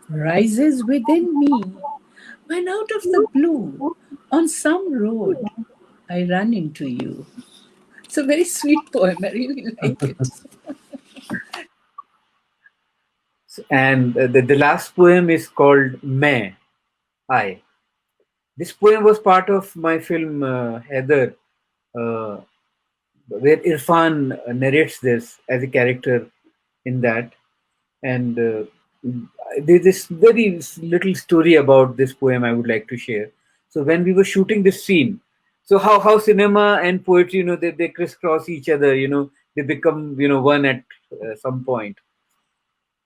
rises within me when out of the blue, on some road, I run into you. It's a very sweet poem. I really like it. And the last poem is called Main, I. This poem was part of my film Heather, uh, where Irfan narrates this as a character in that. And there's this very little story about this poem I would like to share. So when we were shooting this scene, so how cinema and poetry, they crisscross each other, they become, one at some point.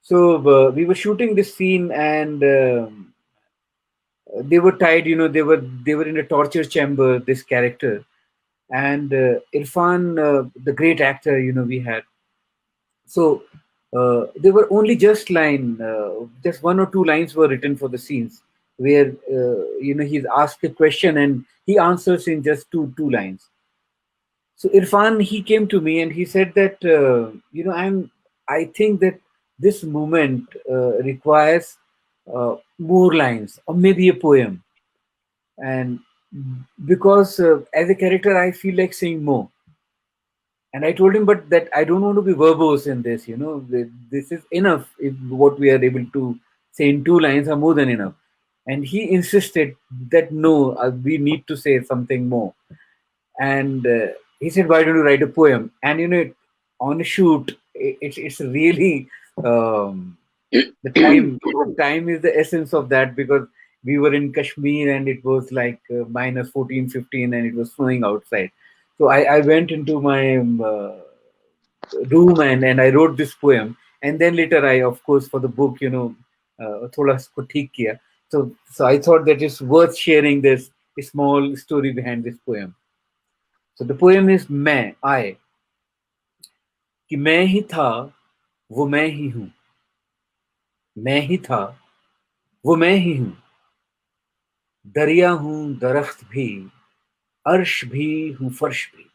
So we were shooting this scene, and they were tied, they were in a torture chamber, this character. And Irfan, the great actor, we had. So there were only just one or two lines were written for the scenes where he's asked a question and he answers in just two lines. So Irfan, he came to me and he said that I think that this moment requires more lines or maybe a poem, and because as a character I feel like saying more. And I told him, but that I don't want to be verbose in this. This is enough. If what we are able to say in two lines are more than enough. And he insisted that no, we need to say something more. And he said, why don't you write a poem? And on a shoot, it's really the time is the essence of that, because we were in Kashmir and it was like minus 14, 15, and it was snowing outside. So I went into my room and I wrote this poem. And then later I, of course, for the book, thoda usko theek kiya. So I thought that it's worth sharing this small story behind this poem. So the poem is मैं, I. कि मैं ही था, वो मैं ही हूँ. मैं ही था, वो मैं ही हूँ. दरिया हूँ, दरख्त भी, अर्श भी हूँ, फर्श भी.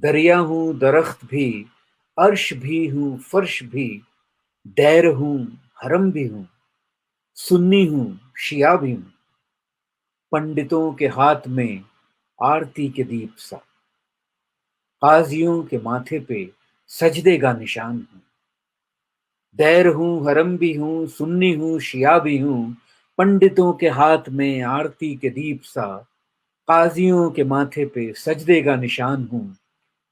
दरिया हूँ, दरख्त भी, अर्श भी हूँ, फर्श भी. दैर हूँ, हरम भी हूँ. सुन्नी हूँ, शिया भी हूँ. पंडितों के हाथ में आरती के दीप सा. काजियों के माथे पे सजदे का निशान हूँ. दैर हूँ, हरम भी हूँ, सुन्नी हूँ, शिया भी हूँ. पंडितों के हाथ में आरती के दीप सा. काजियों के माथे पे सजदे का निशान हूँ.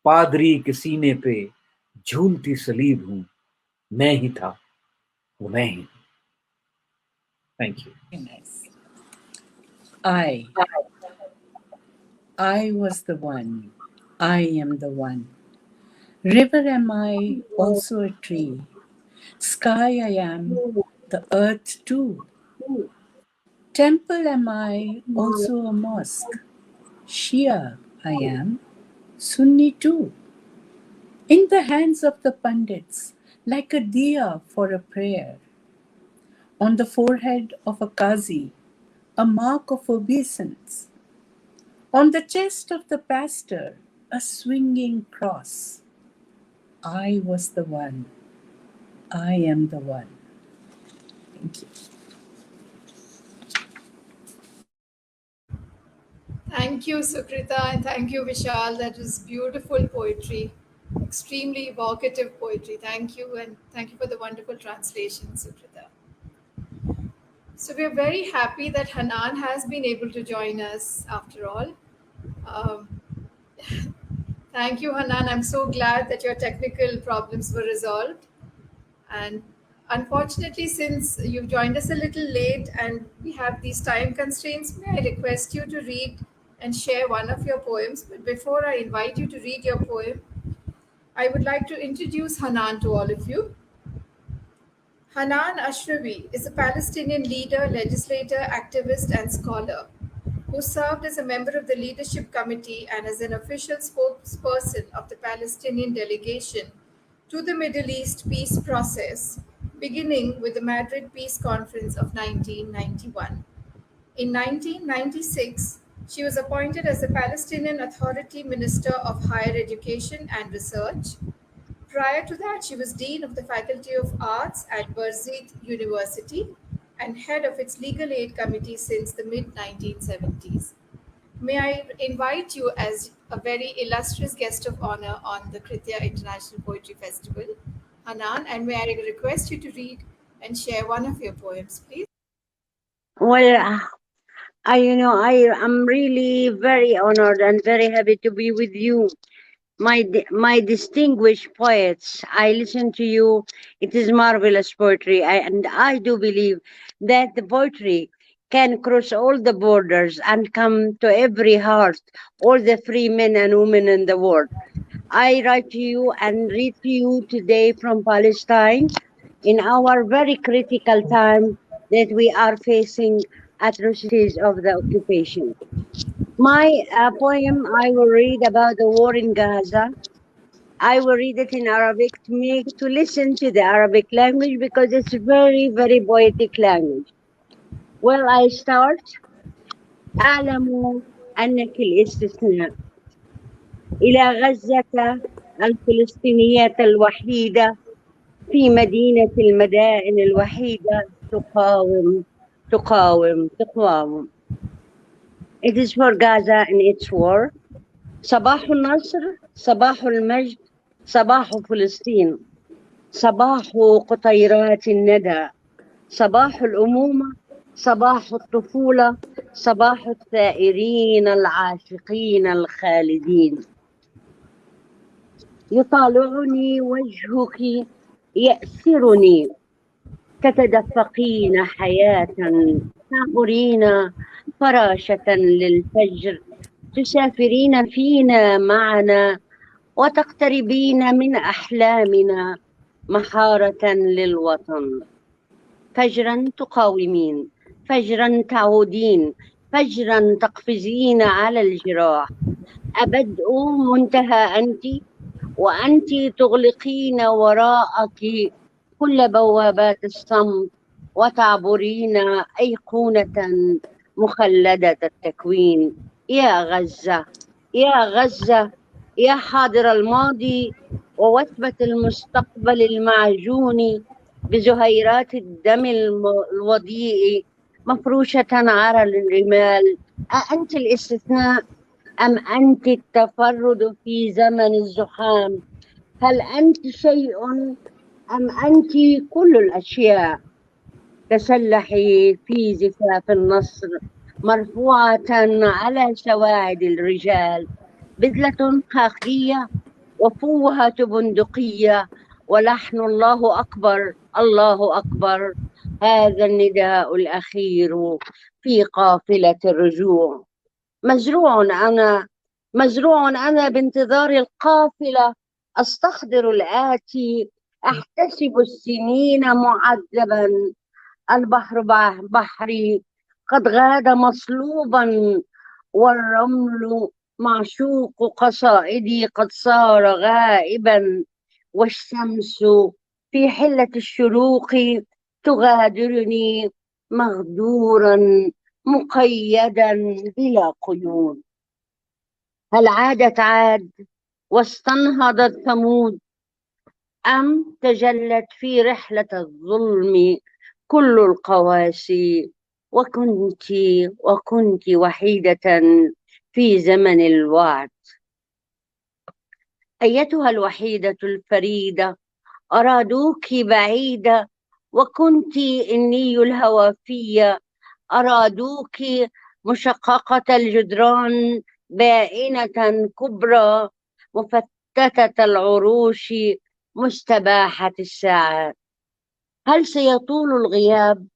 पादरी के सीने पे झूलती सलीब हूँ. मैं ही था, वो मैं ही. Thank you. Very nice. I was the one. I am the one. River am I, also a tree. Sky I am, the earth too. Temple am I, also a mosque. Shia I am, Sunni too. In the hands of the Pandits, like a diya for a prayer. On the forehead of a Qazi, a mark of obeisance. On the chest of the pastor, a swinging cross. I was the one. I am the one. Thank you. Thank you, Sukrita, and thank you, Vishal. That was beautiful poetry, extremely evocative poetry. Thank you, and thank you for the wonderful translation, Sukrita. So, we are very happy that Hanan has been able to join us after all. Um, Thank you, Hanan. I'm so glad that your technical problems were resolved. And unfortunately, since you've joined us a little late and we have these time constraints, may I request you to read and share one of your poems? But before I invite you to read your poem, I would like to introduce Hanan to all of you. Hanan Ashrawi is a Palestinian leader, legislator, activist, and scholar who served as a member of the Leadership Committee and as an official spokesperson of the Palestinian delegation to the Middle East peace process, beginning with the Madrid Peace Conference of 1991. In 1996, she was appointed as the Palestinian Authority Minister of Higher Education and Research. Prior to that, she was Dean of the Faculty of Arts at Birzeit University and head of its Legal Aid Committee since the mid 1970s. May I invite you as a very illustrious guest of honor on the Kritya International Poetry Festival, Hanan, and may I request you to read and share one of your poems, please? Well, I'm really very honored and very happy to be with you, my distinguished poets. I listen to you. It is marvelous poetry, and I do believe that the poetry can cross all the borders and come to every heart, all the free men and women in the world. I write to you and read to you today from Palestine in our very critical time that we are facing atrocities of the occupation. My poem I will read about the war in Gaza. I will read it in Arabic to listen to the Arabic language because it's very, very poetic language. Well, I start. أعلم أنك الاستثناء إلى غزة الفلسطينية الوحيدة في مدينة المدائن الوحيدة تقاوم تقاوم تقاوم. It is for Gaza and its war. صباح النصر، صباح المجد، صباح فلسطين، صباح قطيرات الندى، صباح الأمومة، صباح الطفولة، صباح الثائرين العاشقين الخالدين. يطالعني وجهك يأسرني، تتدفقين حياة، تعبرين فراشة للفجر، تسافرين فينا معنا وتقتربين من أحلامنا محارة للوطن. فجرا تقاومين، فجرا تعودين، فجرا تقفزين على الجراح. أبدء منتهى أنت، وأنت تغلقين وراءك كل بوابات الصمت وتعبرين أيقونة مخلدة التكوين. يا غزة، يا غزة، يا حاضر الماضي ووثبة المستقبل المعجون بزهيرات الدم الوضيء مفروشة على الرمال. أأنت الاستثناء أم أنت التفرد في زمن الزحام؟ هل أنت شيء أم أنت كل الأشياء؟ تسلحي في زفاف النصر مرفوعة على سواعد الرجال، بذلة خاخية وفوهة بندقية ولحن الله أكبر الله أكبر. هذا النداء الأخير في قافلة الرجوع. مزروع أنا بانتظار القافلة، أستحضر الآتي، أحتسب السنين معذبا. البحر بحري قد غاد مصلوبا، والرمل معشوق قصائدي قد صار غائبا، والشمس في حلة الشروق تغادرني مغدورا مقيدا بلا قيود. هل عادت عاد واستنهضت ثمود، أم تجلت في رحلة الظلم كل القواسي؟ وكنت وحيدة في زمن الوعد. أيتها الوحيدة الفريدة، أرادوك بعيدة وكنت إني الهوى فيا. أرادوك مشققة الجدران بائنة كبرى، مفتتة العروش مستباحة الساعات. هل سيطول الغياب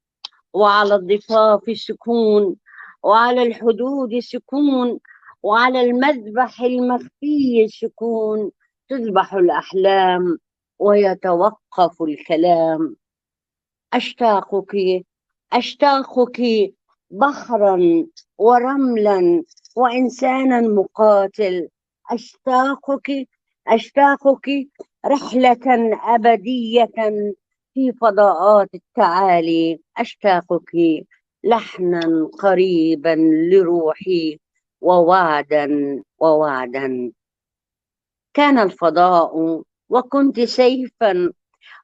وعلى الضفاف سكون، وعلى الحدود سكون، وعلى المذبح المخفي سكون؟ تذبح الأحلام ويتوقف الكلام. أشتاقك أشتاقك بحرا ورملا وإنسانا مقاتل. أشتاقك رحلة أبدية في فضاءات التعالي. أشتاقك لحنا قريبا لروحي ووعدا. كان الفضاء وكنت سيفا،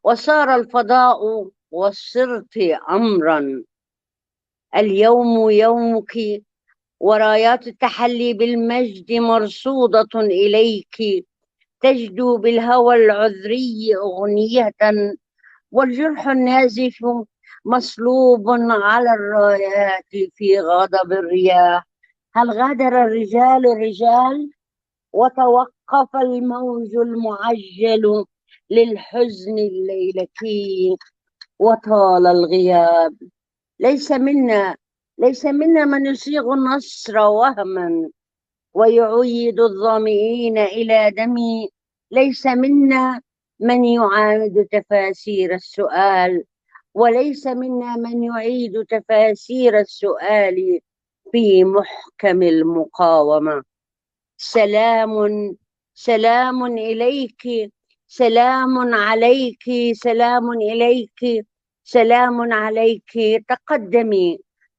وصار الفضاء وصرت أمرا. اليوم يومك، ورايات التحلي بالمجد مرصودة إليك. تجدو بالهوى العذري أغنية، والجرح النازف مصلوب على الرايات في غضب الرياح. هل غادر الرجال وتوقف الموج المعجل للحزن الليلكي وطال الغياب؟ ليس منا من يصيغ النصر وهما ويعيد الظامئين إلى دمي. ليس منا من يعاند تفاسير السؤال، وليس منا من يعيد تفاسير السؤال في محكم المقاومة. سلام إليك، سلام عليك، سلام إليك، سلام عليك.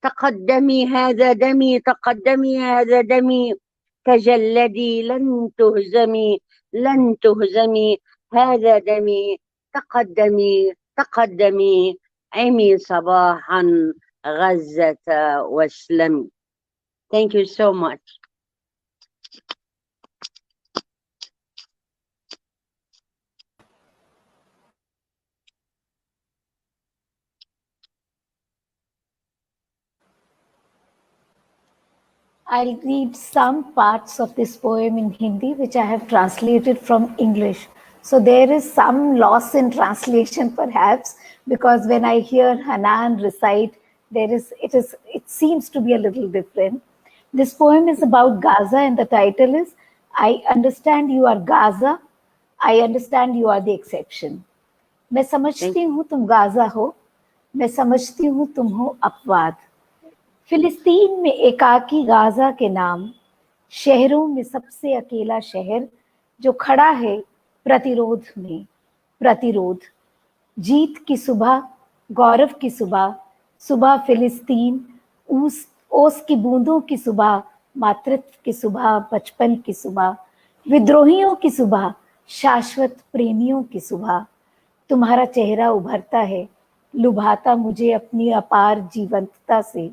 تقدمي هذا دمي، تقدمي هذا دمي. تجلدي لن تهزمي هذا دمي. تقدمي عمي صباحا غزة واسلمي. Thank you so much. I'll read some parts of this poem in Hindi, which I have translated from English. So there is some loss in translation, perhaps, because when I hear Hanan recite, it seems to be a little different. This poem is about Gaza, and the title is I Understand You Are Gaza, I Understand You Are the Exception. मैं समझती हूँ तुम Gaza हो, मैं समझती हूँ तुम हो अपवाद। फिलिस्तीन में एकाकी गाजा के नाम, शहरों में सबसे अकेला शहर जो खड़ा है प्रतिरोध में। प्रतिरोध, जीत की सुबह, गौरव की सुबह, सुबह फिलिस्तीन, ओस की बूंदों की सुबह, मातृत्व की सुबह, बचपन की सुबह, विद्रोहियों की सुबह, शाश्वत प्रेमियों की सुबह। तुम्हारा चेहरा उभरता है, लुभाता मुझे अपनी अपार जीवंतता से।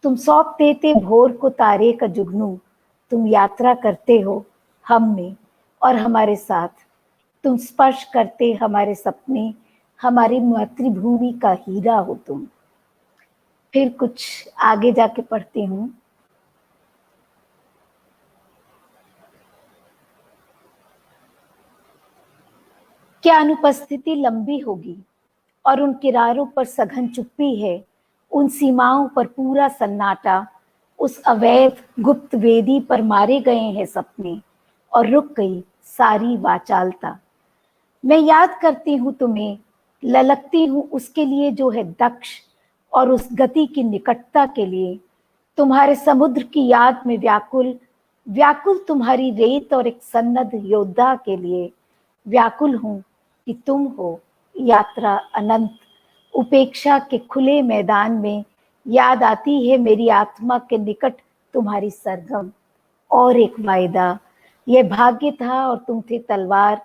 तुम सौंप देते भोर को तारे का जुगनू, तुम यात्रा करते हो हम में और हमारे साथ। तुम स्पर्श करते हमारे सपने, हमारी मातृभूमि का हीरा हो तुम। फिर कुछ आगे जाके पढ़ती हूँ। क्या अनुपस्थिति लंबी होगी और उन किनारों पर सघन चुप्पी है, उन सीमाओं पर पूरा सन्नाटा। उस अवैध गुप्त वेदी पर मारे गए हैं सपने और रुक गई सारी वाचालता। मैं याद करती हूँ तुम्हें, ललकती हूँ उसके लिए जो है दक्ष, और उस गति की निकटता के लिए। तुम्हारे समुद्र की याद में व्याकुल, व्याकुल तुम्हारी रेत और एक सन्नद्ध योद्धा के लिए। व्याकुल हूँ कि तुम हो यात्रा अनंत, उपेक्षा के खुले मैदान में। याद आती है मेरी आत्मा के निकट तुम्हारी सरगम और एक वायदा। यह भाग्य था और तुम थे तलवार,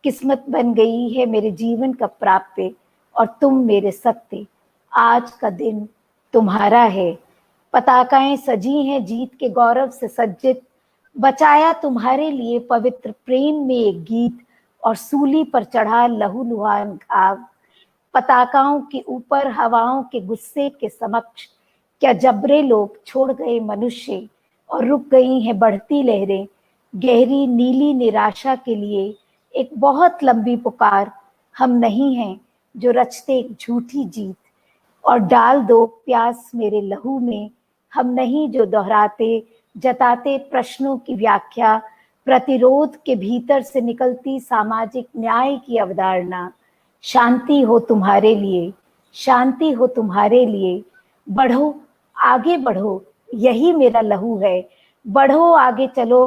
किस्मत बन गई है मेरे जीवन का प्राप्य और तुम मेरे सत्य। आज का दिन तुम्हारा है, पताकाएं सजी हैं जीत के गौरव से सज्जित। बचाया तुम्हारे लिए पवित्र प्रेम में एक गीत और सूली पर चढ़ा लहूलुहान घाव। पताकाओं के ऊपर हवाओं के गुस्से के समक्ष क्या जबरे लोग छोड़ गए मनुष्य और रुक गई हैं बढ़ती लहरें। गहरी नीली निराशा के लिए एक बहुत लंबी पुकार। हम नहीं हैं जो रचते एक झूठी जीत और डाल दो प्यास मेरे लहू में। हम नहीं जो दोहराते जताते प्रश्नों की व्याख्या, प्रतिरोध के भीतर से निकलती सामाजिक न्याय की अवधारणा। शांति हो तुम्हारे लिए, शांति हो तुम्हारे लिए, बढ़ो आगे बढ़ो, यही मेरा लहू है, बढ़ो आगे चलो,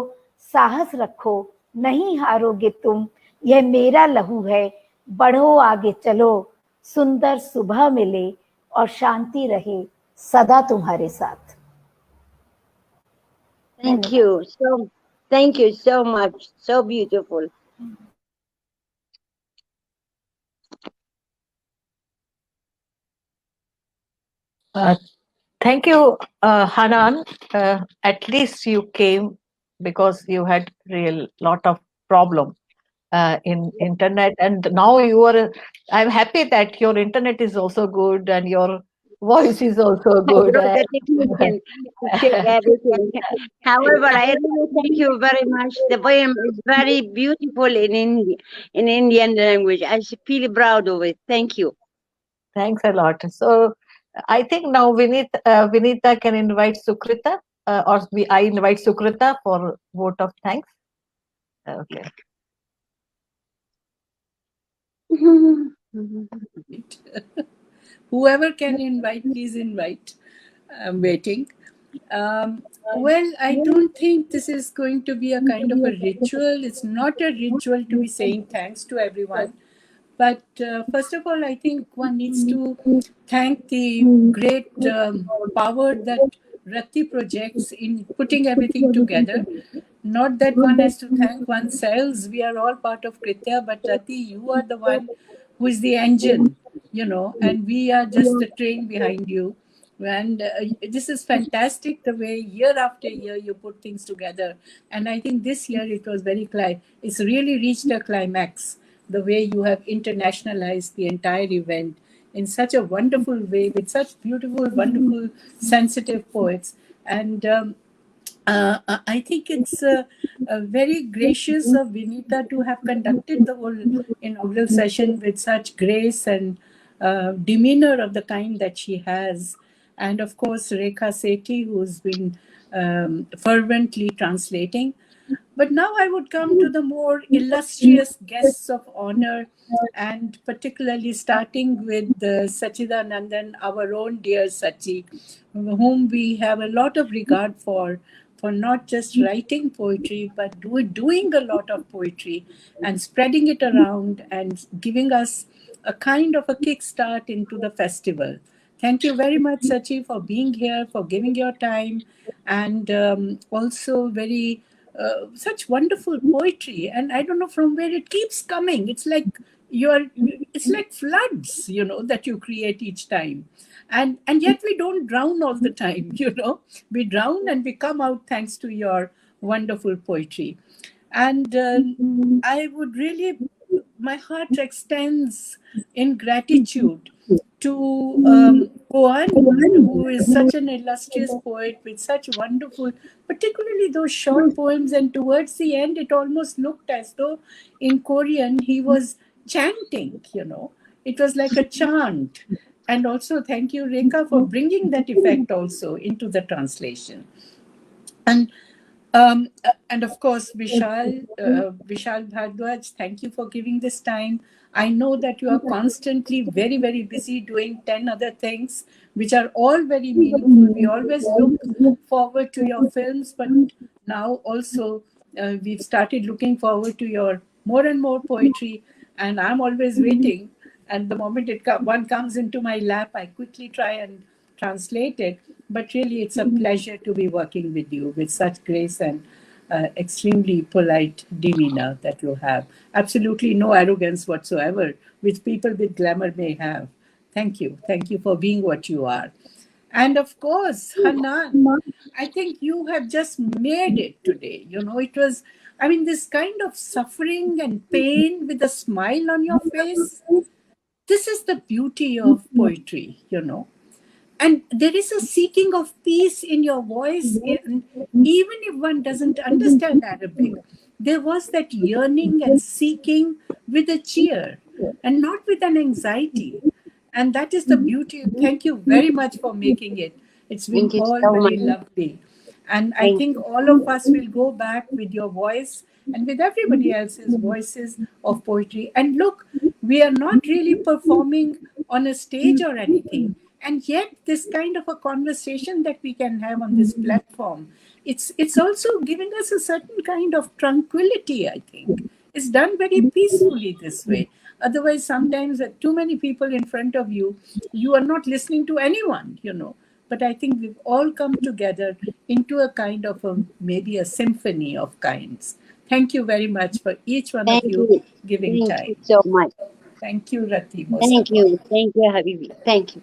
साहस रखो, नहीं हारोगे तुम, यह मेरा लहू है, बढ़ो आगे चलो, सुंदर सुबह मिले और शांति रहे सदा तुम्हारे साथ। Thank you. Thank you so much. So beautiful. Thank you, Hanan. At least you came because you had real lot of problem in internet, and now you are. I'm happy that your internet is also good and your voice is also I good. brought the technician to check everything. However, I really thank you very much. The poem is very beautiful in Indian language. I feel proud of it. Thank you. Thanks a lot. So I think now Vinita can invite Sukrita, I invite Sukrita for vote of thanks. Okay. Whoever can invite, please invite. I'm waiting. Well, I don't think this is going to be a kind of a ritual. It's not a ritual to be saying thanks to everyone. But first of all, I think one needs to thank the great power that Rati projects in putting everything together. Not that one has to thank oneself. We are all part of Kritya, but Rati, you are the one who is the engine, and we are just the train behind you. And this is fantastic the way year after year you put things together. And I think this year it was it's really reached a climax, the way you have internationalized the entire event in such a wonderful way with such beautiful, wonderful, sensitive poets. And I think it's very gracious of Vinita to have conducted the whole inaugural session with such grace and demeanor of the kind that she has. And of course, Rekha Sethi, who's been fervently translating. But now I would come to the more illustrious guests of honor, and particularly starting with Sachidanandan, our own dear Sachi, whom we have a lot of regard for not just writing poetry, but doing a lot of poetry and spreading it around and giving us a kind of a kickstart into the festival. Thank you very much, Sachi, for being here, for giving your time, and also very such wonderful poetry. And I don't know from where it keeps coming. It's like floods, that you create each time. And yet we don't drown all the time, we drown and we come out thanks to your wonderful poetry. And I would really, my heart extends in gratitude to Koan, who is such an illustrious poet with such wonderful, particularly those short poems. And towards the end, it almost looked as though in Korean he was chanting, It was like a chant. And also, thank you, Rekha, for bringing that effect also into the translation. And of course, Vishal Bhardwaj, thank you for giving this time. I know that you are constantly very, very busy doing 10 other things, which are all very meaningful. We always look forward to your films, but now also we've started looking forward to your more and more poetry, and I'm always waiting. And the moment one comes into my lap, I quickly try and translate it. But really, it's a pleasure to be working with you with such grace and extremely polite demeanor that you have. Absolutely no arrogance whatsoever, which people with glamour may have. Thank you. Thank you for being what you are. And of course, Hanan, I think you have just made it today. This kind of suffering and pain with a smile on your face. This is the beauty of poetry. And there is a seeking of peace in your voice. And even if one doesn't understand Arabic, there was that yearning and seeking with a cheer and not with an anxiety. And that is the beauty. Thank you very much for making it. It's been Thank you all so very much. lovely. And I Thank think you. all of us will go back with your voice and with everybody else's voices of poetry. And look, we are not really performing on a stage or anything. And yet, this kind of a conversation that we can have on this platform, it's also giving us a certain kind of tranquility, I think. It's done very peacefully this way. Otherwise, sometimes too many people in front of you, you are not listening to anyone, But I think we've all come together into a kind of maybe a symphony of kinds. Thank you very much for each one of Thank you you. giving Thank you time. so much. Thank you, Rati, most Thank of all. you. Thank you, Habibi. Thank you.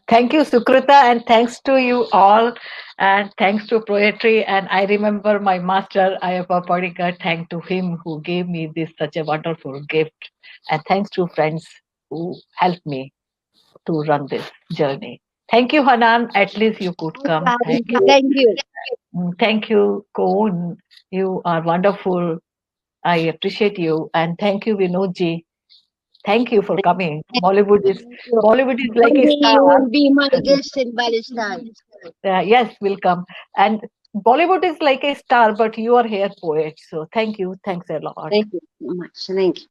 Thank you, Sukrita, and thanks to you all, and thanks to poetry. And I remember my master, Ayappa Padikar, thank to him who gave me this such a wonderful gift, and thanks to friends who helped me to run this journey. Thank you, Hanan. At least you could Thank you, come. Thank Habibi. you. Thank you. Thank you, Koon. You are wonderful. I appreciate you, and thank you, Vinodji. Thank you for coming. Thank you. Bollywood is like One a day star. you will be my guest in Palestine. Yes, will come. And Bollywood is like a star, but you are here poet. So thank you. Thanks a lot. Thank you so much. Thank you.